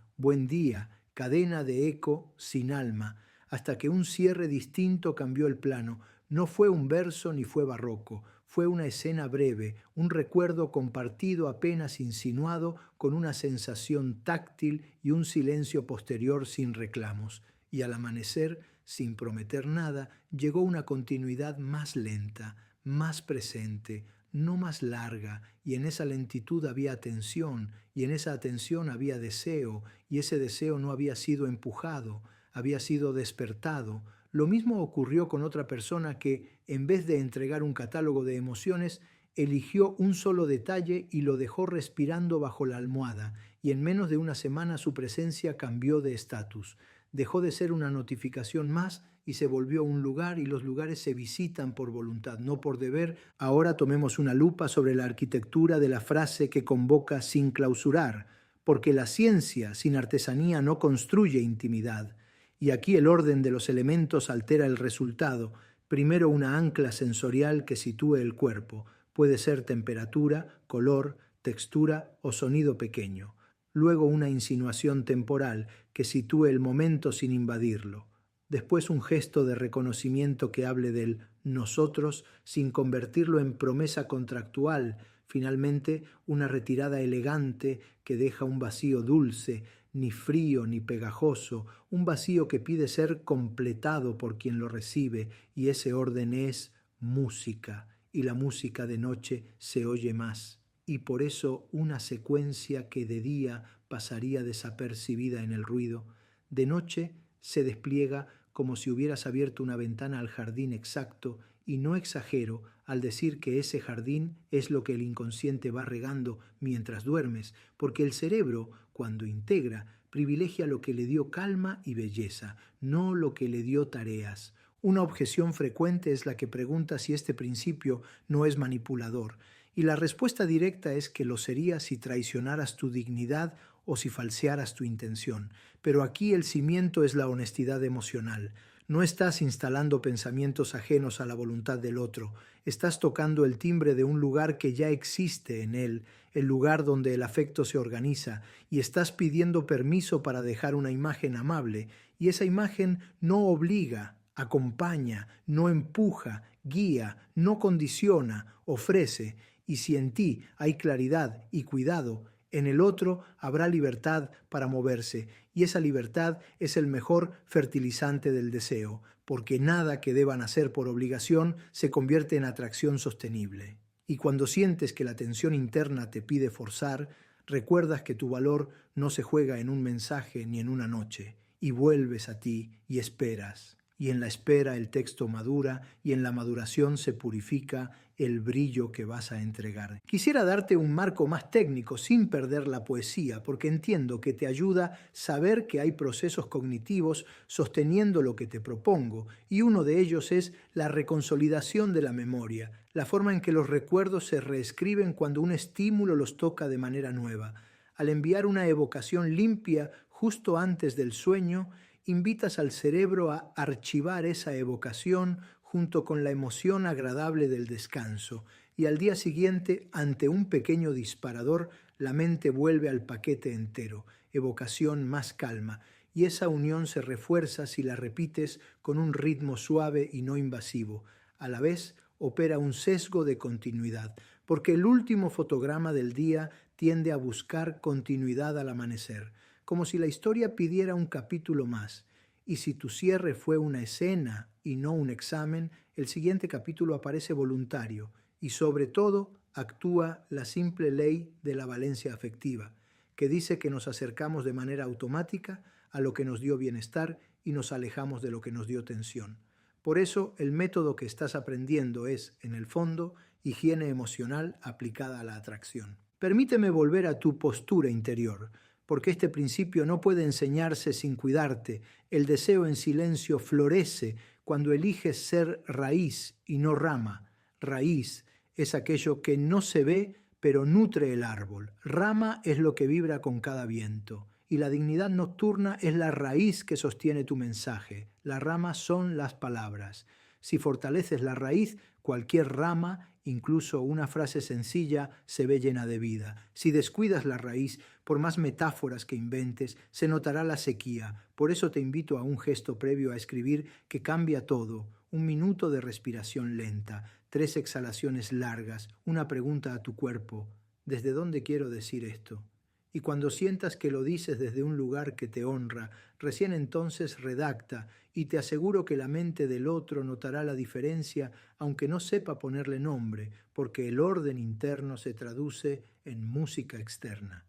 [SPEAKER 1] cadena de eco sin alma, hasta que un cierre distinto cambió el plano. No fue un verso ni fue barroco, fue una escena breve, un recuerdo compartido apenas insinuado con una sensación táctil y un silencio posterior sin reclamos. Y al amanecer, sin prometer nada, llegó una continuidad más lenta, más presente, no más larga, y en esa lentitud había atención, y en esa atención había deseo, y ese deseo no había sido empujado, había sido despertado. Lo mismo ocurrió con otra persona que, en vez de entregar un catálogo de emociones, eligió un solo detalle y lo dejó respirando bajo la almohada, y en menos de una semana su presencia cambió de estatus. Dejó de ser una notificación más y se volvió un lugar, y los lugares se visitan por voluntad, no por deber. Ahora tomemos una lupa sobre la arquitectura de la frase que convoca sin clausurar, porque la ciencia sin artesanía no construye intimidad. Y aquí el orden de los elementos altera el resultado. Primero una ancla sensorial que sitúe el cuerpo. Puede ser temperatura, color, textura o sonido pequeño. Luego una insinuación temporal que sitúe el momento sin invadirlo. Después un gesto de reconocimiento que hable del nosotros sin convertirlo en promesa contractual. Finalmente una retirada elegante que deja un vacío dulce, ni frío ni pegajoso, un vacío que pide ser completado por quien lo recibe, y ese orden es música, y la música de noche se oye más. Y por eso una secuencia que de día pasaría desapercibida en el ruido, de noche se despliega como si hubieras abierto una ventana al jardín exacto, y no exagero al decir que ese jardín es lo que el inconsciente va regando mientras duermes, porque el cerebro, cuando integra, privilegia lo que le dio calma y belleza, no lo que le dio tareas. Una objeción frecuente es la que pregunta si este principio no es manipulador, y la respuesta directa es que lo sería si traicionaras tu dignidad o si falsearas tu intención. Pero aquí el cimiento es la honestidad emocional. No estás instalando pensamientos ajenos a la voluntad del otro. Estás tocando el timbre de un lugar que ya existe en él, el lugar donde el afecto se organiza, y estás pidiendo permiso para dejar una imagen amable, y esa imagen no obliga, acompaña, no empuja, guía, no condiciona, ofrece. Y si en ti hay claridad y cuidado, en el otro habrá libertad para moverse, y esa libertad es el mejor fertilizante del deseo, porque nada que deban hacer por obligación se convierte en atracción sostenible. Y cuando sientes que la tensión interna te pide forzar, recuerdas que tu valor no se juega en un mensaje ni en una noche, y vuelves a ti y esperas. Y en la espera el texto madura, y en la maduración se purifica el brillo que vas a entregar. Quisiera darte un marco más técnico sin perder la poesía, porque entiendo que te ayuda saber que hay procesos cognitivos sosteniendo lo que te propongo, y uno de ellos es la reconsolidación de la memoria, la forma en que los recuerdos se reescriben cuando un estímulo los toca de manera nueva. Al enviar una evocación limpia justo antes del sueño, invitas al cerebro a archivar esa evocación junto con la emoción agradable del descanso, y al día siguiente, ante un pequeño disparador, la mente vuelve al paquete entero, evocación más calma, y esa unión se refuerza si la repites con un ritmo suave y no invasivo. A la vez, opera un sesgo de continuidad, porque el último fotograma del día tiende a buscar continuidad al amanecer, como si la historia pidiera un capítulo más. Y si tu cierre fue una escena y no un examen, el siguiente capítulo aparece voluntario, y sobre todo actúa la simple ley de la valencia afectiva, que dice que nos acercamos de manera automática a lo que nos dio bienestar y nos alejamos de lo que nos dio tensión. Por eso el método que estás aprendiendo es, en el fondo, higiene emocional aplicada a la atracción. Permíteme volver a tu postura interior, porque este principio no puede enseñarse sin cuidarte. El deseo en silencio florece cuando eliges ser raíz y no rama. Raíz es aquello que no se ve, pero nutre el árbol. Rama es lo que vibra con cada viento. Y la dignidad nocturna es la raíz que sostiene tu mensaje. La rama son las palabras. Si fortaleces la raíz, cualquier rama, incluso una frase sencilla, se ve llena de vida. Si descuidas la raíz, por más metáforas que inventes, se notará la sequía. Por eso te invito a un gesto previo a escribir que cambia todo. un minuto de respiración lenta, 3 exhalaciones largas, una pregunta a tu cuerpo: ¿desde dónde quiero decir esto? Y cuando sientas que lo dices desde un lugar que te honra, recién entonces redacta, y te aseguro que la mente del otro notará la diferencia, aunque no sepa ponerle nombre, porque el orden interno se traduce en música externa.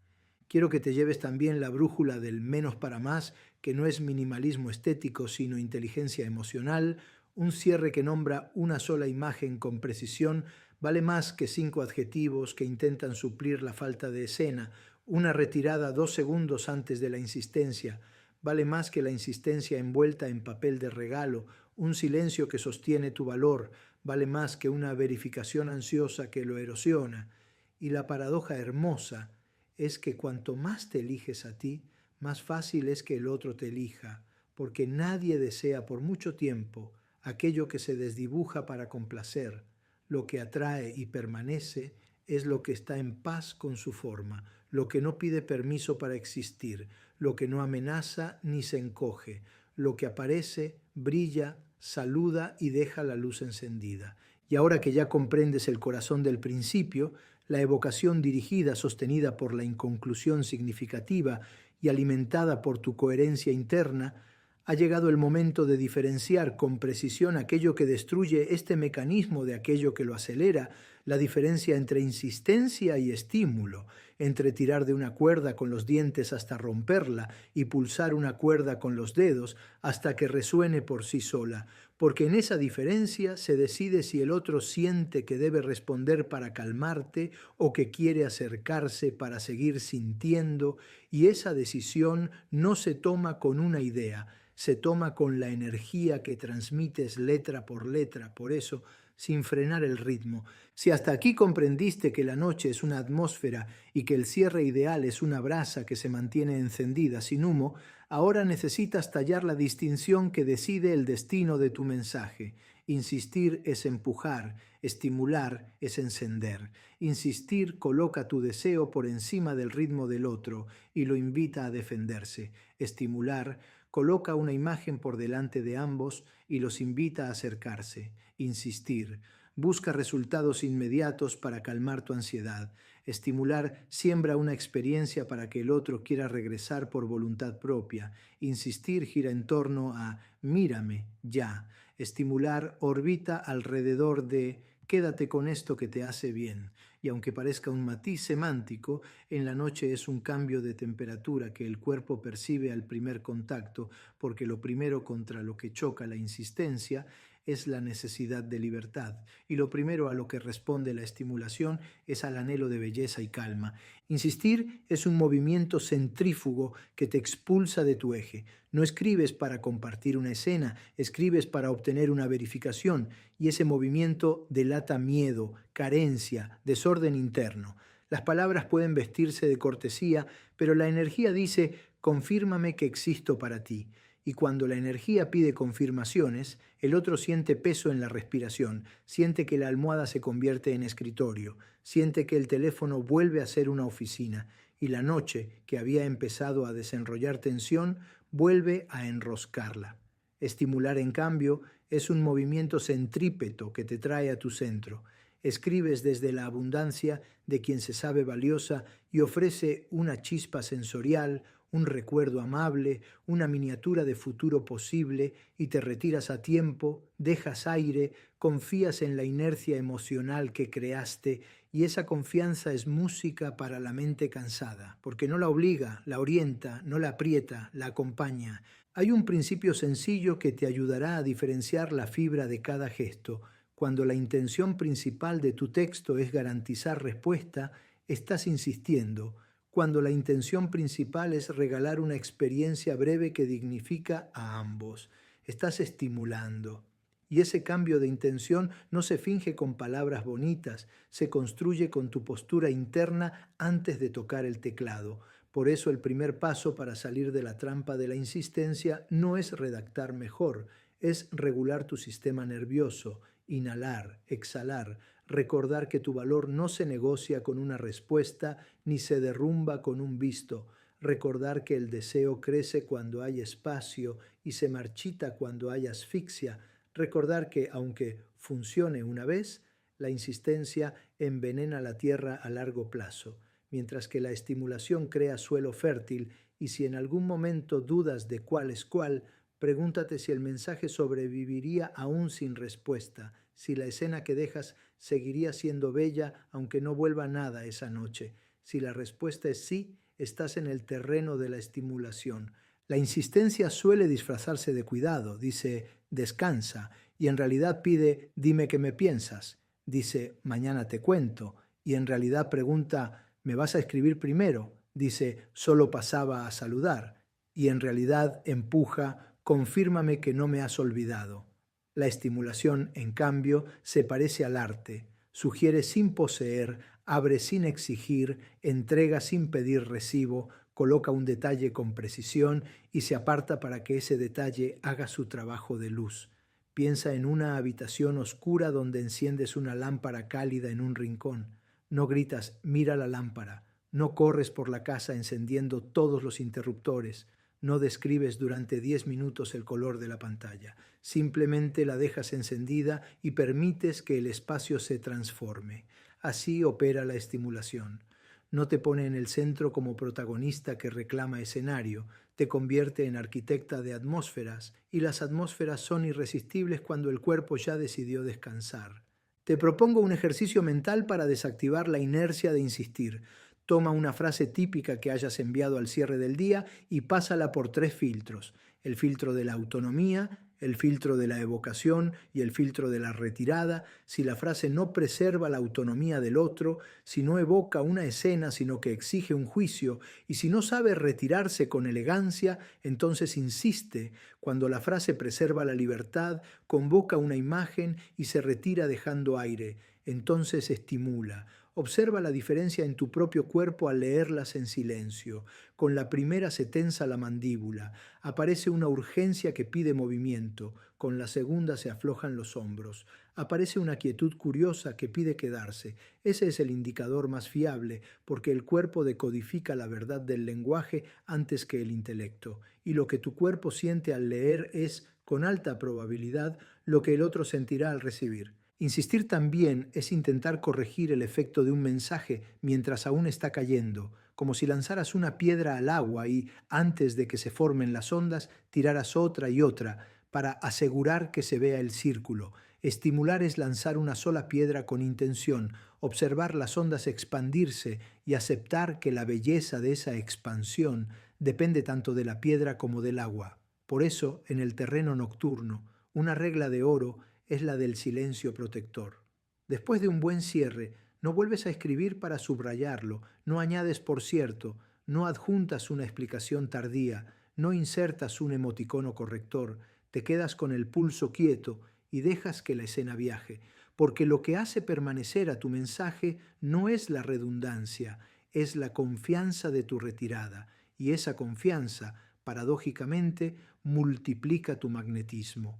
[SPEAKER 1] Quiero que te lleves también la brújula del menos para más, que no es minimalismo estético, sino inteligencia emocional. Un cierre que nombra una sola imagen con precisión vale más que 5 adjetivos que intentan suplir la falta de escena. Una retirada 2 segundos antes de la insistencia vale más que la insistencia envuelta en papel de regalo. Un silencio que sostiene tu valor vale más que una verificación ansiosa que lo erosiona. Y la paradoja hermosa es que cuanto más te eliges a ti, más fácil es que el otro te elija, porque nadie desea por mucho tiempo aquello que se desdibuja para complacer. Lo que atrae y permanece es lo que está en paz con su forma, lo que no pide permiso para existir, lo que no amenaza ni se encoge, lo que aparece, brilla, saluda y deja la luz encendida. Y ahora que ya comprendes el corazón del principio, la evocación dirigida, sostenida por la inconclusión significativa y alimentada por tu coherencia interna, ha llegado el momento de diferenciar con precisión aquello que destruye este mecanismo de aquello que lo acelera, la diferencia entre insistencia y estímulo, entre tirar de una cuerda con los dientes hasta romperla y pulsar una cuerda con los dedos hasta que resuene por sí sola, porque en esa diferencia se decide si el otro siente que debe responder para calmarte o que quiere acercarse para seguir sintiendo, y esa decisión no se toma con una idea, se toma con la energía que transmites letra por letra, por eso, sin frenar el ritmo. Si hasta aquí comprendiste que la noche es una atmósfera y que el cierre ideal es una brasa que se mantiene encendida sin humo, ahora necesitas tallar la distinción que decide el destino de tu mensaje. Insistir es empujar, estimular es encender. Insistir coloca tu deseo por encima del ritmo del otro y lo invita a defenderse. Estimular coloca una imagen por delante de ambos y los invita a acercarse. Insistir busca resultados inmediatos para calmar tu ansiedad. Estimular siembra una experiencia para que el otro quiera regresar por voluntad propia. Insistir gira en torno a mírame ya. Estimular orbita alrededor de quédate con esto que te hace bien. Y aunque parezca un matiz semántico, en la noche es un cambio de temperatura que el cuerpo percibe al primer contacto, porque lo primero contra lo que choca la insistencia es la necesidad de libertad, y lo primero a lo que responde la estimulación es al anhelo de belleza y calma. Insistir es un movimiento centrífugo que te expulsa de tu eje. No escribes para compartir una escena, escribes para obtener una verificación, y ese movimiento delata miedo, carencia, desorden interno. Las palabras pueden vestirse de cortesía, pero la energía dice: confírmame que existo para ti. Y cuando la energía pide confirmaciones, el otro siente peso en la respiración, siente que la almohada se convierte en escritorio, siente que el teléfono vuelve a ser una oficina, y la noche, que había empezado a desenrollar tensión, vuelve a enroscarla. Estimular, en cambio, es un movimiento centrípeto que te trae a tu centro. Escribes desde la abundancia de quien se sabe valiosa y ofrece una chispa sensorial, un recuerdo amable, una miniatura de futuro posible, y te retiras a tiempo, dejas aire, confías en la inercia emocional que creaste, y esa confianza es música para la mente cansada, porque no la obliga, la orienta, no la aprieta, la acompaña. Hay un principio sencillo que te ayudará a diferenciar la fibra de cada gesto. Cuando la intención principal de tu texto es garantizar respuesta, estás insistiendo. Cuando la intención principal es regalar una experiencia breve que dignifica a ambos, estás estimulando. Y ese cambio de intención no se finge con palabras bonitas, se construye con tu postura interna antes de tocar el teclado. Por eso el primer paso para salir de la trampa de la insistencia no es redactar mejor, es regular tu sistema nervioso, inhalar, exhalar, recordar que tu valor no se negocia con una respuesta ni se derrumba con un visto, recordar que el deseo crece cuando hay espacio y se marchita cuando hay asfixia, Recordar que, aunque funcione una vez, la insistencia envenena la tierra a largo plazo, mientras que la estimulación crea suelo fértil y si en algún momento dudas de cuál es cuál, pregúntate si el mensaje sobreviviría aún sin respuesta, si la escena que dejas seguiría siendo bella aunque no vuelva nada esa noche. Si la respuesta es sí, estás en el terreno de la estimulación. La insistencia suele disfrazarse de cuidado, dice descansa, y en realidad pide dime qué me piensas, dice mañana te cuento, y en realidad pregunta ¿me vas a escribir primero? Dice solo pasaba a saludar, y en realidad empuja confírmame que no me has olvidado. La estimulación, en cambio, se parece al arte, sugiere sin poseer, abre sin exigir, entrega sin pedir recibo, coloca un detalle con precisión y se aparta para que ese detalle haga su trabajo de luz. Piensa en una habitación oscura donde enciendes una lámpara cálida en un rincón. No gritas, mira la lámpara. No corres por la casa encendiendo todos los interruptores. No describes durante 10 minutos el color de la pantalla. Simplemente la dejas encendida y permites que el espacio se transforme. Así opera la estimulación. No te pone en el centro como protagonista que reclama escenario, te convierte en arquitecta de atmósferas, y las atmósferas son irresistibles cuando el cuerpo ya decidió descansar. Te propongo un ejercicio mental para desactivar la inercia de insistir. Toma una frase típica que hayas enviado al cierre del día y pásala por 3 filtros: el filtro de la autonomía, el filtro de la evocación y el filtro de la retirada. Si la frase no preserva la autonomía del otro, si no evoca una escena sino que exige un juicio, y si no sabe retirarse con elegancia, entonces insiste. Cuando la frase preserva la libertad, convoca una imagen y se retira dejando aire, entonces estimula. Observa la diferencia en tu propio cuerpo al leerlas en silencio. Con la primera se tensa la mandíbula, aparece una urgencia que pide movimiento, con la segunda se aflojan los hombros, aparece una quietud curiosa que pide quedarse. Ese es el indicador más fiable, porque el cuerpo decodifica la verdad del lenguaje antes que el intelecto, y lo que tu cuerpo siente al leer es, con alta probabilidad, lo que el otro sentirá al recibir. Insistir también es intentar corregir el efecto de un mensaje mientras aún está cayendo, como si lanzaras una piedra al agua y, antes de que se formen las ondas, tiraras otra y otra para asegurar que se vea el círculo. Estimular es lanzar una sola piedra con intención, observar las ondas expandirse y aceptar que la belleza de esa expansión depende tanto de la piedra como del agua. Por eso, en el terreno nocturno, una regla de oro es la del silencio protector. Después de un buen cierre, no vuelves a escribir para subrayarlo, no añades por cierto, no adjuntas una explicación tardía, no insertas un emoticono corrector, te quedas con el pulso quieto y dejas que la escena viaje, porque lo que hace permanecer a tu mensaje no es la redundancia, es la confianza de tu retirada, y esa confianza, paradójicamente, multiplica tu magnetismo.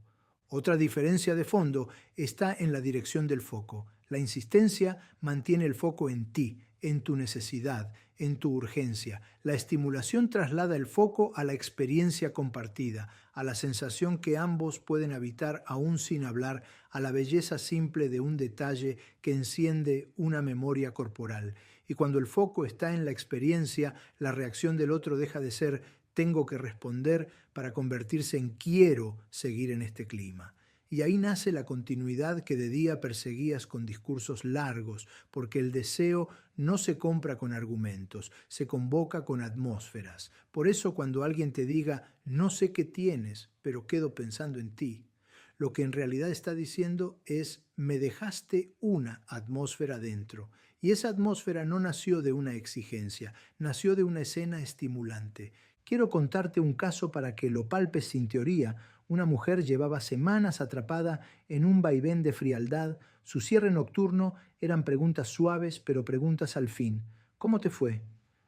[SPEAKER 1] Otra diferencia de fondo está en la dirección del foco. La insistencia mantiene el foco en ti, en tu necesidad, en tu urgencia. La estimulación traslada el foco a la experiencia compartida, a la sensación que ambos pueden habitar aún sin hablar, a la belleza simple de un detalle que enciende una memoria corporal. Y cuando el foco está en la experiencia, la reacción del otro deja de ser tengo que responder para convertirse en quiero seguir en este clima. Y ahí nace la continuidad que de día perseguías con discursos largos, porque el deseo no se compra con argumentos, se convoca con atmósferas. Por eso cuando alguien te diga, no sé qué tienes, pero quedo pensando en ti, lo que en realidad está diciendo es, me dejaste una atmósfera dentro. Y esa atmósfera no nació de una exigencia, nació de una escena estimulante. Quiero contarte un caso para que lo palpes sin teoría. Una mujer llevaba semanas atrapada en un vaivén de frialdad. Su cierre nocturno eran preguntas suaves, pero preguntas al fin. ¿Cómo te fue?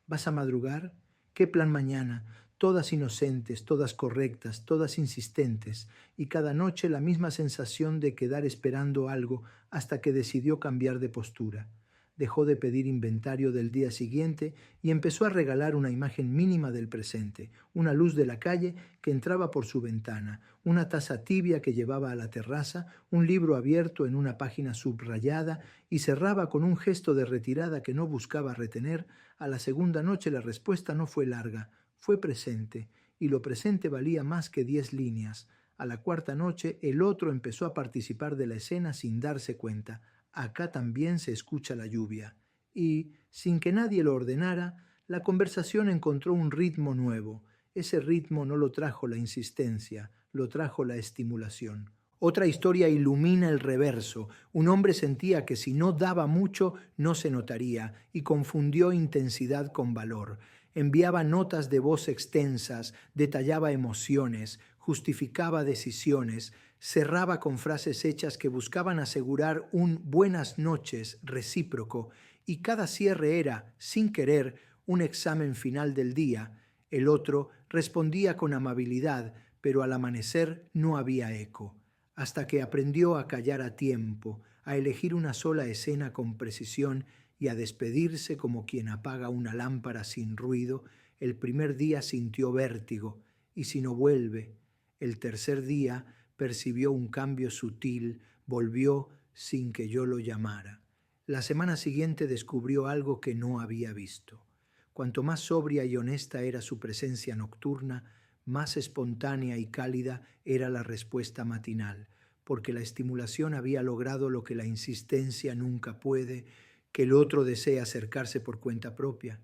[SPEAKER 1] ¿Vas a madrugar? ¿Qué plan mañana? Todas inocentes, todas correctas, todas insistentes, y cada noche la misma sensación de quedar esperando algo hasta que decidió cambiar de postura. dejó de pedir inventario del día siguiente y empezó a regalar una imagen mínima del presente, una luz de la calle que entraba por su ventana, una taza tibia que llevaba a la terraza, un libro abierto en una página subrayada y cerraba con un gesto de retirada que no buscaba retener. A la segunda noche la respuesta no fue larga, fue presente, y lo presente valía más que 10 líneas. A la cuarta noche el otro empezó a participar de la escena sin darse cuenta. Acá también se escucha la lluvia. Y, sin que nadie lo ordenara, la conversación encontró un ritmo nuevo. Ese ritmo no lo trajo la insistencia, lo trajo la estimulación. Otra historia ilumina el reverso. Un hombre sentía que si no daba mucho no se notaría y confundió intensidad con valor. Enviaba notas de voz extensas, detallaba emociones, justificaba decisiones, cerraba con frases hechas que buscaban asegurar un buenas noches recíproco, y cada cierre era, sin querer, un examen final del día. El otro respondía con amabilidad, pero al amanecer no había eco, hasta que aprendió a callar a tiempo, a elegir una sola escena con precisión y a despedirse como quien apaga una lámpara sin ruido. El primer día sintió vértigo, y si no vuelve, el tercer día percibió un cambio sutil, volvió sin que yo lo llamara. La semana siguiente descubrió algo que no había visto. Cuanto más sobria y honesta era su presencia nocturna, más espontánea y cálida era la respuesta matinal, porque la estimulación había logrado lo que la insistencia nunca puede, que el otro desea acercarse por cuenta propia.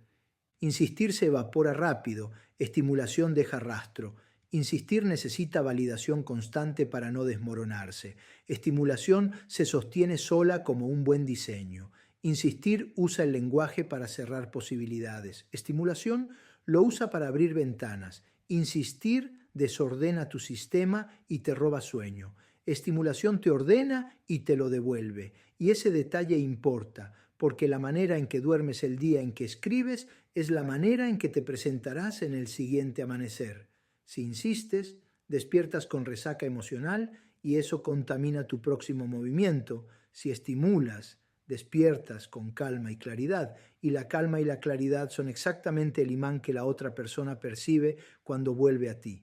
[SPEAKER 1] Insistir se evapora rápido, estimulación deja rastro. Insistir necesita validación constante para no desmoronarse. Estimulación se sostiene sola como un buen diseño. Insistir usa el lenguaje para cerrar posibilidades. Estimulación lo usa para abrir ventanas. Insistir desordena tu sistema y te roba sueño. Estimulación te ordena y te lo devuelve. Y ese detalle importa, porque la manera en que duermes el día en que escribes es la manera en que te presentarás en el siguiente amanecer. Si insistes, despiertas con resaca emocional y eso contamina tu próximo movimiento. Si estimulas, despiertas con calma y claridad, y la calma y la claridad son exactamente el imán que la otra persona percibe cuando vuelve a ti.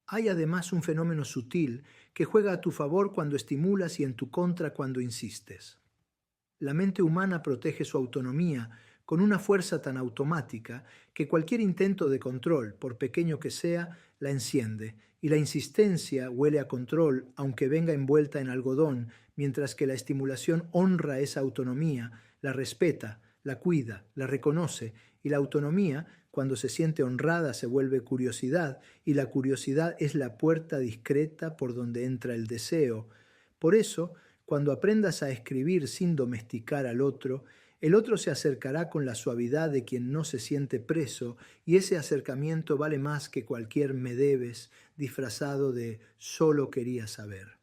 [SPEAKER 1] Hay además un fenómeno sutil que juega a tu favor cuando estimulas y en tu contra cuando insistes. La mente humana protege su autonomía con una fuerza tan automática que cualquier intento de control, por pequeño que sea, la enciende, y la insistencia huele a control, aunque venga envuelta en algodón, mientras que la estimulación honra esa autonomía, la respeta, la cuida, la reconoce, y la autonomía, cuando se siente honrada, se vuelve curiosidad, y la curiosidad es la puerta discreta por donde entra el deseo. Por eso, cuando aprendas a escribir sin domesticar al otro, el otro se acercará con la suavidad de quien no se siente preso, y ese acercamiento vale más que cualquier me debes disfrazado de solo quería saber.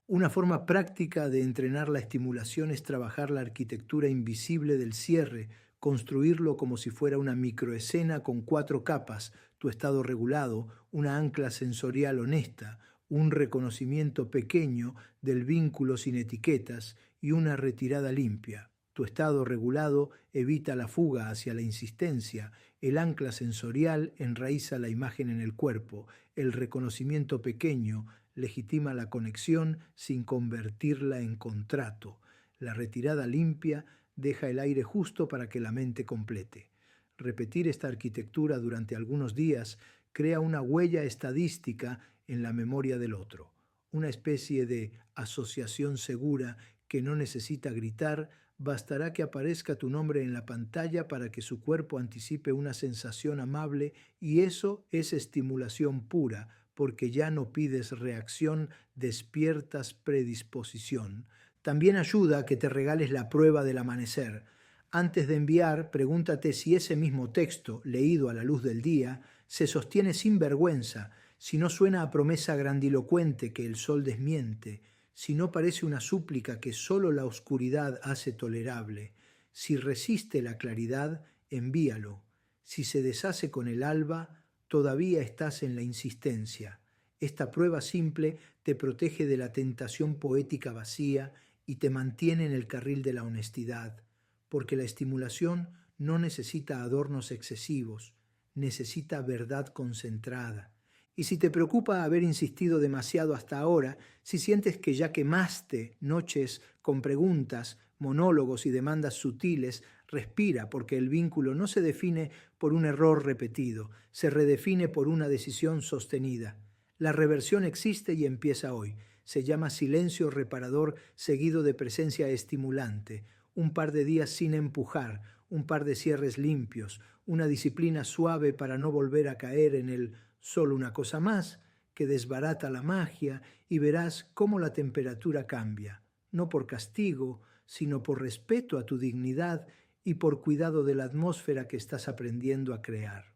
[SPEAKER 1] Una forma práctica de entrenar la estimulación es trabajar la arquitectura invisible del cierre, construirlo como si fuera una microescena con 4 capas: tu estado regulado, una ancla sensorial honesta, un reconocimiento pequeño del vínculo sin etiquetas y una retirada limpia. Tu estado regulado evita la fuga hacia la insistencia, el ancla sensorial enraiza la imagen en el cuerpo, el reconocimiento pequeño legitima la conexión sin convertirla en contrato, la retirada limpia deja el aire justo para que la mente complete. Repetir esta arquitectura durante algunos días crea una huella estadística en la memoria del otro, una especie de asociación segura que no necesita gritar. Bastará que aparezca tu nombre en la pantalla para que su cuerpo anticipe una sensación amable, y eso es estimulación pura, porque ya no pides reacción, despiertas predisposición. También ayuda a que te regales la prueba del amanecer. Antes de enviar, pregúntate si ese mismo texto, leído a la luz del día, se sostiene sin vergüenza, si no suena a promesa grandilocuente que el sol desmiente, si no parece una súplica que solo la oscuridad hace tolerable. Si resiste la claridad, envíalo. Si se deshace con el alba, todavía estás en la insistencia. Esta prueba simple te protege de la tentación poética vacía y te mantiene en el carril de la honestidad, porque la estimulación no necesita adornos excesivos, necesita verdad concentrada. Y si te preocupa haber insistido demasiado hasta ahora, si sientes que ya quemaste noches con preguntas, monólogos y demandas sutiles, respira, porque el vínculo no se define por un error repetido, se redefine por una decisión sostenida. La reversión existe y empieza hoy. Se llama silencio reparador seguido de presencia estimulante, un par de días sin empujar, un par de cierres limpios, una disciplina suave para no volver a caer en el solo una cosa más, que desbarata la magia, y verás cómo la temperatura cambia, no por castigo, sino por respeto a tu dignidad y por cuidado de la atmósfera que estás aprendiendo a crear.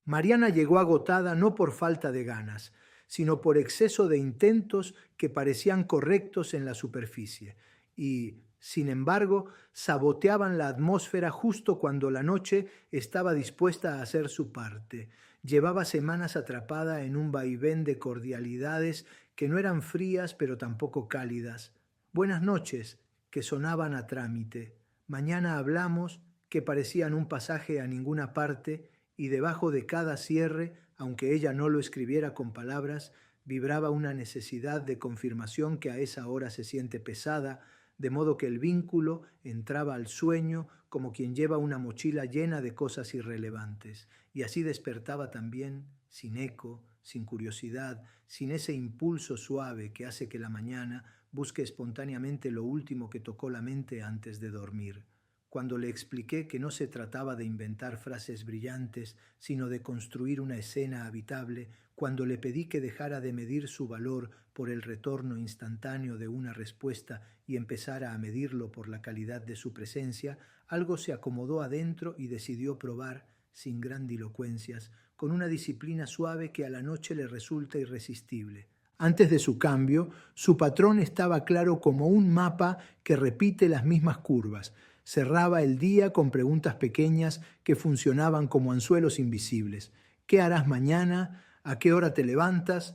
[SPEAKER 1] Mariana llegó agotada no por falta de ganas, sino por exceso de intentos que parecían correctos en la superficie y, sin embargo, saboteaban la atmósfera justo cuando la noche estaba dispuesta a hacer su parte. Llevaba semanas atrapada en un vaivén de cordialidades que no eran frías pero tampoco cálidas. Buenas noches, que sonaban a trámite. Mañana hablamos, que parecían un pasaje a ninguna parte, y debajo de cada cierre, aunque ella no lo escribiera con palabras, vibraba una necesidad de confirmación que a esa hora se siente pesada, de modo que el vínculo entraba al sueño como quien lleva una mochila llena de cosas irrelevantes, y así despertaba también, sin eco, sin curiosidad, sin ese impulso suave que hace que la mañana busque espontáneamente lo último que tocó la mente antes de dormir. Cuando le expliqué que no se trataba de inventar frases brillantes, sino de construir una escena habitable, cuando le pedí que dejara de medir su valor por el retorno instantáneo de una respuesta y empezara a medirlo por la calidad de su presencia, algo se acomodó adentro y decidió probar, sin grandilocuencias, con una disciplina suave que a la noche le resulta irresistible. Antes de su cambio, su patrón estaba claro como un mapa que repite las mismas curvas. Cerraba el día con preguntas pequeñas que funcionaban como anzuelos invisibles. ¿Qué harás mañana? ¿A qué hora te levantas?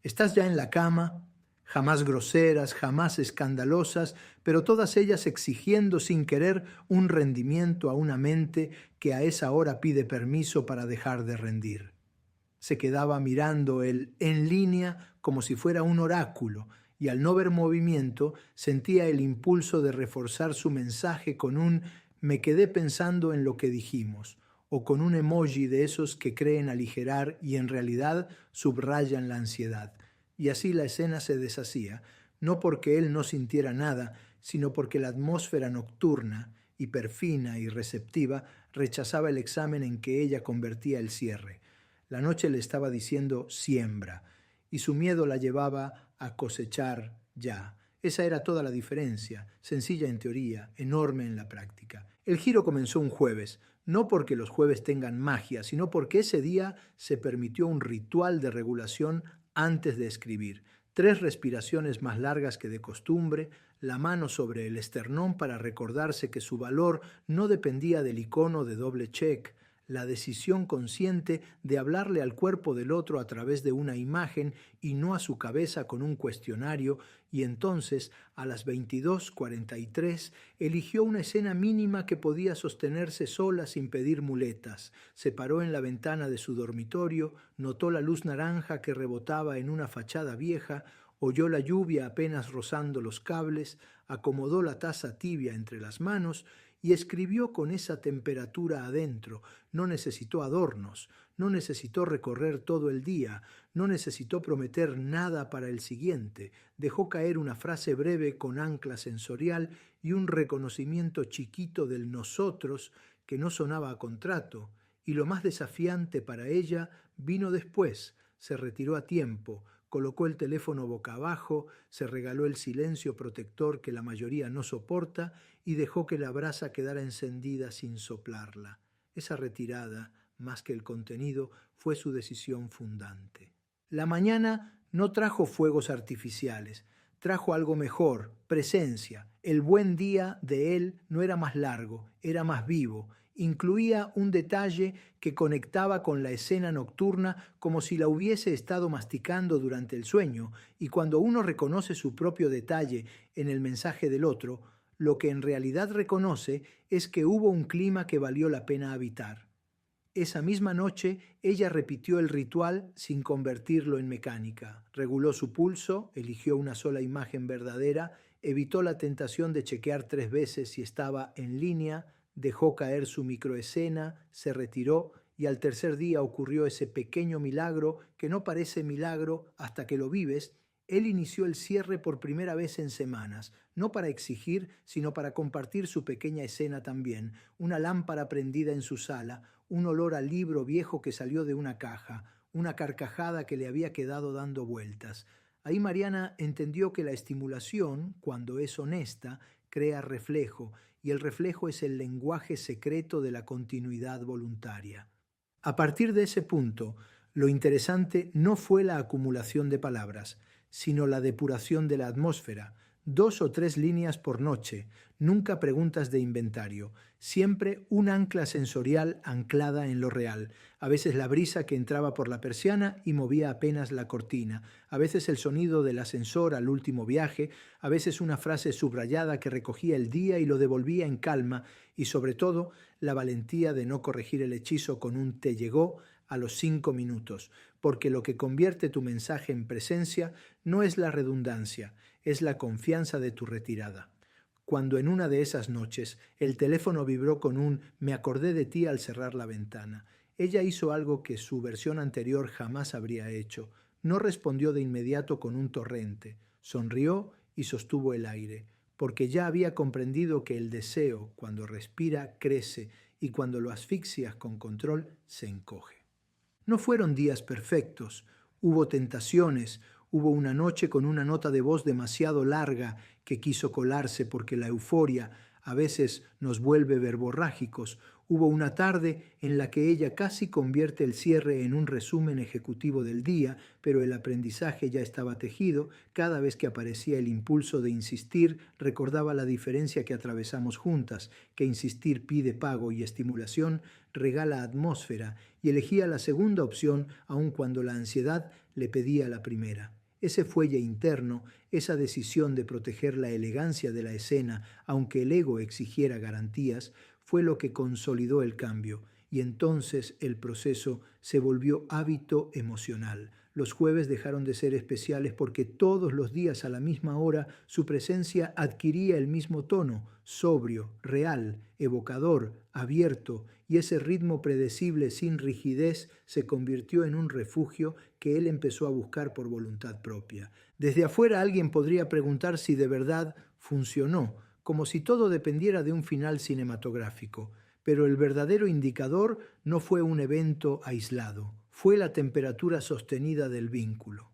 [SPEAKER 1] ¿Estás ya en la cama? Jamás groseras, jamás escandalosas, pero todas ellas exigiendo sin querer un rendimiento a una mente que a esa hora pide permiso para dejar de rendir. Se quedaba mirando el en línea como si fuera un oráculo, y al no ver movimiento sentía el impulso de reforzar su mensaje con un «me quedé pensando en lo que dijimos», o con un emoji de esos que creen aligerar y en realidad subrayan la ansiedad. Y así la escena se deshacía, no porque él no sintiera nada, sino porque la atmósfera nocturna, hiperfina y receptiva, rechazaba el examen en que ella convertía el cierre. La noche le estaba diciendo siembra, y su miedo la llevaba a cosechar ya. Esa era toda la diferencia, sencilla en teoría, enorme en la práctica. El giro comenzó un jueves, no porque los jueves tengan magia, sino porque ese día se permitió un ritual de regulación antes de escribir. 3 respiraciones más largas que de costumbre, la mano sobre el esternón para recordarse que su valor no dependía del icono de doble check, la decisión consciente de hablarle al cuerpo del otro a través de una imagen y no a su cabeza con un cuestionario, y entonces, a las 22:43, eligió una escena mínima que podía sostenerse sola sin pedir muletas. Se paró en la ventana de su dormitorio, notó la luz naranja que rebotaba en una fachada vieja, oyó la lluvia apenas rozando los cables, acomodó la taza tibia entre las manos y escribió con esa temperatura adentro. No necesitó adornos, no necesitó recorrer todo el día, no necesitó prometer nada para el siguiente. Dejó caer una frase breve con ancla sensorial y un reconocimiento chiquito del nosotros que no sonaba a contrato. Y lo más desafiante para ella vino después. Se retiró a tiempo, colocó el teléfono boca abajo, se regaló el silencio protector que la mayoría no soporta y dejó que la brasa quedara encendida sin soplarla. Esa retirada, más que el contenido, fue su decisión fundante. La mañana no trajo fuegos artificiales, trajo algo mejor, presencia. El buen día de él no era más largo, era más vivo. Incluía un detalle que conectaba con la escena nocturna como si la hubiese estado masticando durante el sueño, y cuando uno reconoce su propio detalle en el mensaje del otro, lo que en realidad reconoce es que hubo un clima que valió la pena habitar. Esa misma noche, ella repitió el ritual sin convertirlo en mecánica. Reguló su pulso, eligió una sola imagen verdadera, evitó la tentación de chequear 3 veces si estaba en línea, dejó caer su microescena, se retiró y al tercer día ocurrió ese pequeño milagro que no parece milagro hasta que lo vives. Él inició el cierre por primera vez en semanas, no para exigir, sino para compartir su pequeña escena también, una lámpara prendida en su sala, un olor a libro viejo que salió de una caja, una carcajada que le había quedado dando vueltas. Ahí Mariana entendió que la estimulación, cuando es honesta, crea reflejo, y el reflejo es el lenguaje secreto de la continuidad voluntaria. A partir de ese punto, lo interesante no fue la acumulación de palabras, sino la depuración de la atmósfera, 2 o 3 líneas por noche, nunca preguntas de inventario, siempre un ancla sensorial anclada en lo real, a veces la brisa que entraba por la persiana y movía apenas la cortina, a veces el sonido del ascensor al último viaje, a veces una frase subrayada que recogía el día y lo devolvía en calma, y sobre todo la valentía de no corregir el hechizo con un "te llegó" a los 5 minutos, porque lo que convierte tu mensaje en presencia no es la redundancia, es la confianza de tu retirada. Cuando en una de esas noches el teléfono vibró con un "me acordé de ti" al cerrar la ventana, ella hizo algo que su versión anterior jamás habría hecho. No respondió de inmediato con un torrente, sonrió y sostuvo el aire, porque ya había comprendido que el deseo, cuando respira, crece y cuando lo asfixias con control, se encoge. No fueron días perfectos, hubo tentaciones, hubo una noche con una nota de voz demasiado larga que quiso colarse porque la euforia a veces nos vuelve verborrágicos, hubo una tarde en la que ella casi convierte el cierre en un resumen ejecutivo del día, pero el aprendizaje ya estaba tejido. Cada vez que aparecía el impulso de insistir, recordaba la diferencia que atravesamos juntas, que insistir pide pago y estimulación regala atmósfera, y elegía la segunda opción aun cuando la ansiedad le pedía la primera. Ese fuelle interno, esa decisión de proteger la elegancia de la escena, aunque el ego exigiera garantías, fue lo que consolidó el cambio, y entonces el proceso se volvió hábito emocional. Los jueves dejaron de ser especiales porque todos los días a la misma hora su presencia adquiría el mismo tono, sobrio, real, evocador, abierto, y ese ritmo predecible sin rigidez se convirtió en un refugio que él empezó a buscar por voluntad propia. Desde afuera alguien podría preguntar si de verdad funcionó, como si todo dependiera de un final cinematográfico, pero el verdadero indicador no fue un evento aislado, fue la temperatura sostenida del vínculo.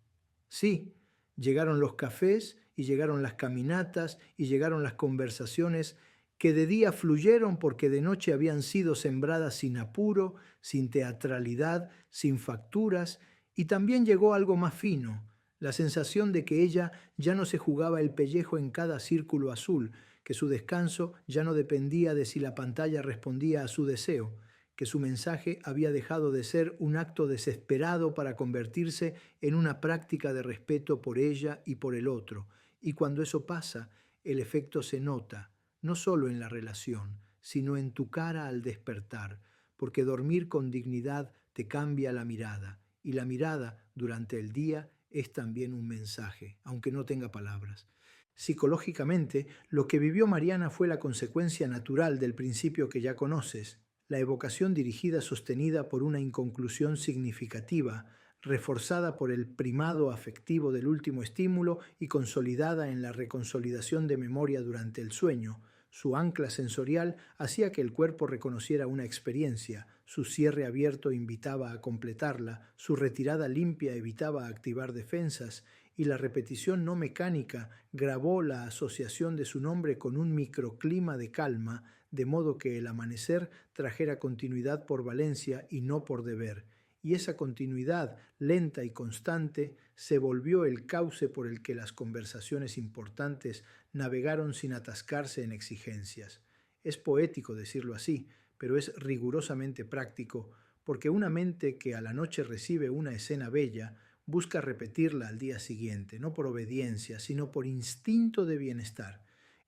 [SPEAKER 1] Sí, llegaron los cafés y llegaron las caminatas y llegaron las conversaciones que de día fluyeron porque de noche habían sido sembradas sin apuro, sin teatralidad, sin facturas, y también llegó algo más fino, la sensación de que ella ya no se jugaba el pellejo en cada círculo azul, que su descanso ya no dependía de si la pantalla respondía a su deseo, que su mensaje había dejado de ser un acto desesperado para convertirse en una práctica de respeto por ella y por el otro. Y cuando eso pasa, el efecto se nota, no solo en la relación, sino en tu cara al despertar, porque dormir con dignidad te cambia la mirada, y la mirada durante el día es también un mensaje, aunque no tenga palabras. Psicológicamente, lo que vivió Mariana fue la consecuencia natural del principio que ya conoces, la evocación dirigida sostenida por una inconclusión significativa, reforzada por el primado afectivo del último estímulo y consolidada en la reconsolidación de memoria durante el sueño. Su ancla sensorial hacía que el cuerpo reconociera una experiencia, su cierre abierto invitaba a completarla, su retirada limpia evitaba activar defensas, y la repetición no mecánica grabó la asociación de su nombre con un microclima de calma, de modo que el amanecer trajera continuidad por valencia y no por deber. Y esa continuidad, lenta y constante, se volvió el cauce por el que las conversaciones importantes navegaron sin atascarse en exigencias. Es poético decirlo así, pero es rigurosamente práctico, porque una mente que a la noche recibe una escena bella busca repetirla al día siguiente, no por obediencia, sino por instinto de bienestar.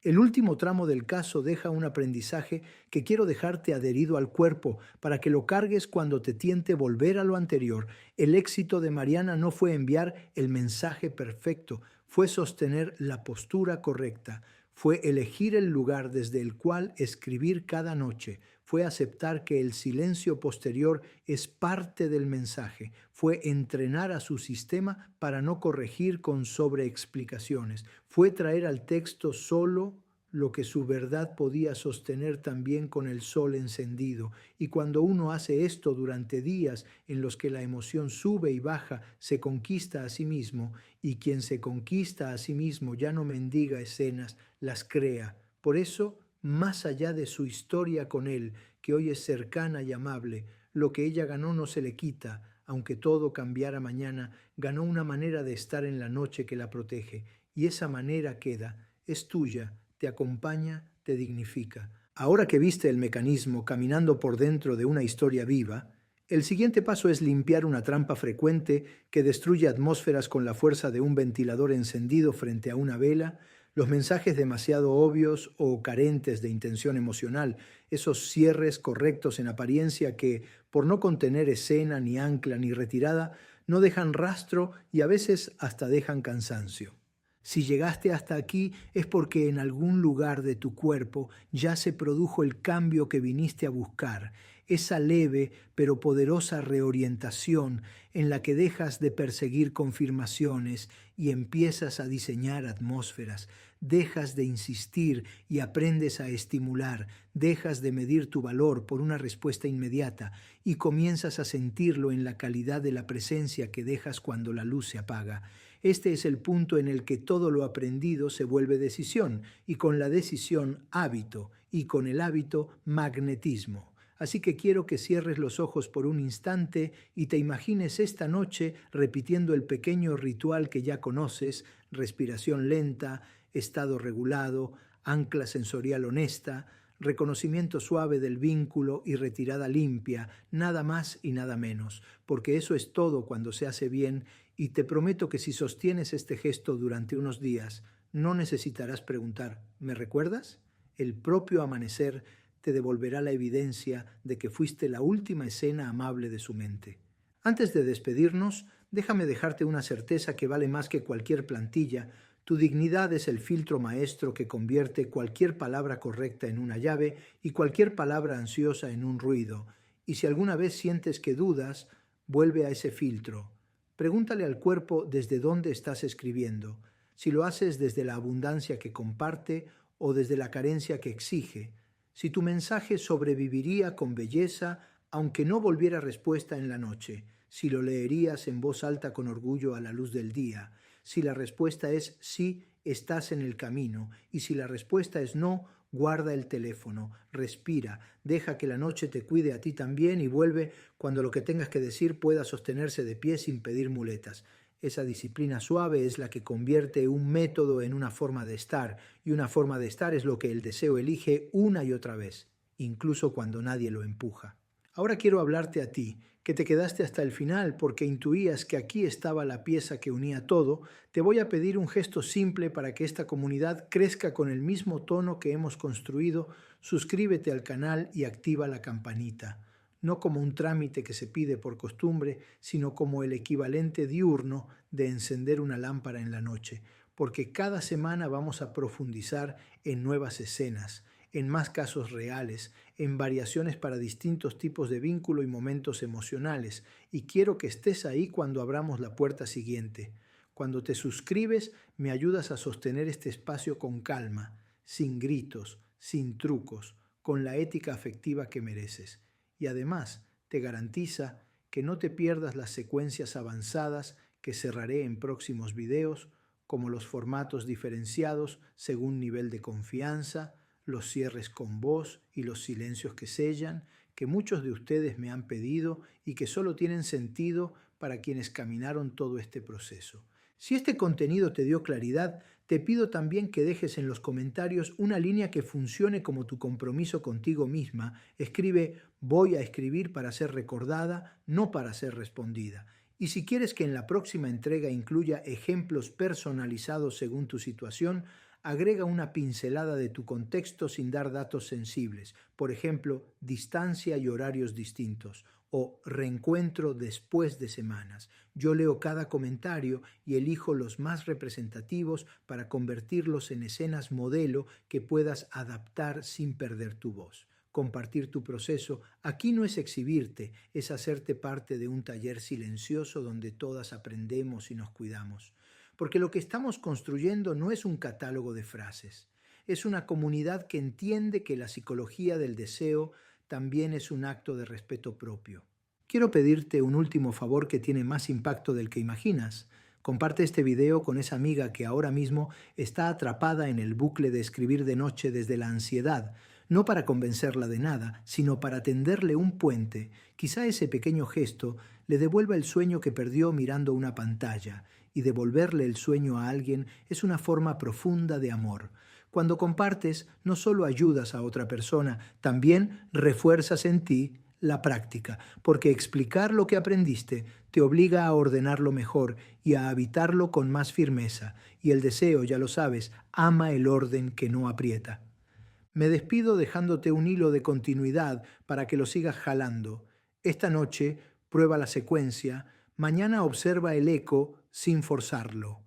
[SPEAKER 1] El último tramo del caso deja un aprendizaje que quiero dejarte adherido al cuerpo para que lo cargues cuando te tiente volver a lo anterior. El éxito de Mariana no fue enviar el mensaje perfecto, fue sostener la postura correcta, fue elegir el lugar desde el cual escribir cada noche, fue aceptar que el silencio posterior es parte del mensaje, fue entrenar a su sistema para no corregir con sobreexplicaciones, fue traer al texto solo lo que su verdad podía sostener también con el sol encendido. Y cuando uno hace esto durante días en los que la emoción sube y baja, se conquista a sí mismo, y quien se conquista a sí mismo ya no mendiga escenas, las crea. Por eso, más allá de su historia con él, que hoy es cercana y amable, lo que ella ganó no se le quita. Aunque todo cambiara mañana, ganó una manera de estar en la noche que la protege, y esa manera queda, es tuya, te acompaña, te dignifica. Ahora que viste el mecanismo caminando por dentro de una historia viva, el siguiente paso es limpiar una trampa frecuente que destruye atmósferas con la fuerza de un ventilador encendido frente a una vela, los mensajes demasiado obvios o carentes de intención emocional, esos cierres correctos en apariencia que, por no contener escena, ni ancla, ni retirada, no dejan rastro y a veces hasta dejan cansancio. Si llegaste hasta aquí es porque en algún lugar de tu cuerpo ya se produjo el cambio que viniste a buscar, esa leve pero poderosa reorientación en la que dejas de perseguir confirmaciones y empiezas a diseñar atmósferas, dejas de insistir y aprendes a estimular, dejas de medir tu valor por una respuesta inmediata y comienzas a sentirlo en la calidad de la presencia que dejas cuando la luz se apaga. Este es el punto en el que todo lo aprendido se vuelve decisión, y con la decisión hábito, y con el hábito magnetismo. Así que quiero que cierres los ojos por un instante y te imagines esta noche repitiendo el pequeño ritual que ya conoces: respiración lenta, estado regulado, ancla sensorial honesta, reconocimiento suave del vínculo y retirada limpia, nada más y nada menos, porque eso es todo cuando se hace bien, y te prometo que si sostienes este gesto durante unos días, no necesitarás preguntar, ¿me recuerdas? El propio amanecer te devolverá la evidencia de que fuiste la última escena amable de su mente. Antes de despedirnos, déjame dejarte una certeza que vale más que cualquier plantilla. Tu dignidad es el filtro maestro que convierte cualquier palabra correcta en una llave y cualquier palabra ansiosa en un ruido. Y si alguna vez sientes que dudas, vuelve a ese filtro. Pregúntale al cuerpo desde dónde estás escribiendo, si lo haces desde la abundancia que comparte o desde la carencia que exige, si tu mensaje sobreviviría con belleza aunque no volviera respuesta en la noche, si lo leerías en voz alta con orgullo a la luz del día, si la respuesta es sí, estás en el camino, y si la respuesta es no, guarda el teléfono, respira, deja que la noche te cuide a ti también y vuelve cuando lo que tengas que decir pueda sostenerse de pie sin pedir muletas. Esa disciplina suave es la que convierte un método en una forma de estar, y una forma de estar es lo que el deseo elige una y otra vez, incluso cuando nadie lo empuja. Ahora quiero hablarte a ti, que te quedaste hasta el final porque intuías que aquí estaba la pieza que unía todo. Te voy a pedir un gesto simple para que esta comunidad crezca con el mismo tono que hemos construido. Suscríbete al canal y activa la campanita, no como un trámite que se pide por costumbre, sino como el equivalente diurno de encender una lámpara en la noche, porque cada semana vamos a profundizar en nuevas escenas, en más casos reales, en variaciones para distintos tipos de vínculo y momentos emocionales, y quiero que estés ahí cuando abramos la puerta siguiente. Cuando te suscribes, me ayudas a sostener este espacio con calma, sin gritos, sin trucos, con la ética afectiva que mereces. Y además, te garantiza que no te pierdas las secuencias avanzadas que cerraré en próximos videos, como los formatos diferenciados según nivel de confianza, los cierres con voz y los silencios que sellan, que muchos de ustedes me han pedido y que solo tienen sentido para quienes caminaron todo este proceso. Si este contenido te dio claridad, te pido también que dejes en los comentarios una línea que funcione como tu compromiso contigo misma. Escribe: voy a escribir para ser recordada, no para ser respondida. Y si quieres que en la próxima entrega incluya ejemplos personalizados según tu situación, Agrega una pincelada de tu contexto sin dar datos sensibles, por ejemplo, distancia y horarios distintos, o reencuentro después de semanas. Yo leo cada comentario y elijo los más representativos para convertirlos en escenas modelo que puedas adaptar sin perder tu voz. Compartir tu proceso aquí no es exhibirte, es hacerte parte de un taller silencioso donde todas aprendemos y nos cuidamos. Porque lo que estamos construyendo no es un catálogo de frases, es una comunidad que entiende que la psicología del deseo también es un acto de respeto propio. Quiero pedirte un último favor que tiene más impacto del que imaginas. Comparte este video con esa amiga que ahora mismo está atrapada en el bucle de escribir de noche desde la ansiedad, no para convencerla de nada, sino para tenderle un puente. Quizá ese pequeño gesto le devuelva el sueño que perdió mirando una pantalla, y devolverle el sueño a alguien es una forma profunda de amor. Cuando compartes, no solo ayudas a otra persona, también refuerzas en ti la práctica, porque explicar lo que aprendiste te obliga a ordenarlo mejor y a habitarlo con más firmeza, y el deseo, ya lo sabes, ama el orden que no aprieta. Me despido dejándote un hilo de continuidad para que lo sigas jalando. Esta noche prueba la secuencia, mañana observa el eco sin forzarlo.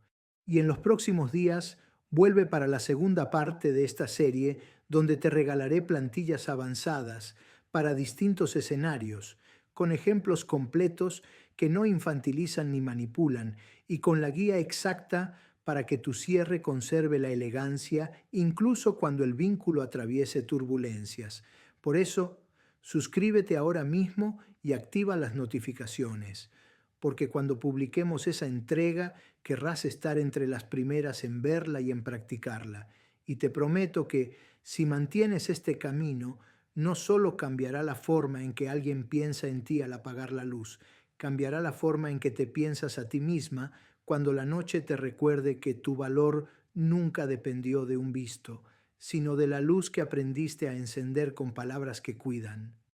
[SPEAKER 1] Y en los próximos días vuelve para la segunda parte de esta serie donde te regalaré plantillas avanzadas para distintos escenarios, con ejemplos completos que no infantilizan ni manipulan y con la guía exacta para que tu cierre conserve la elegancia incluso cuando el vínculo atraviese turbulencias. Por eso, suscríbete ahora mismo y activa las notificaciones, porque cuando publiquemos esa entrega querrás estar entre las primeras en verla y en practicarla. Y te prometo que si mantienes este camino, no solo cambiará la forma en que alguien piensa en ti al apagar la luz, cambiará la forma en que te piensas a ti misma cuando la noche te recuerde que tu valor nunca dependió de un visto, sino de la luz que aprendiste a encender con palabras que cuidan.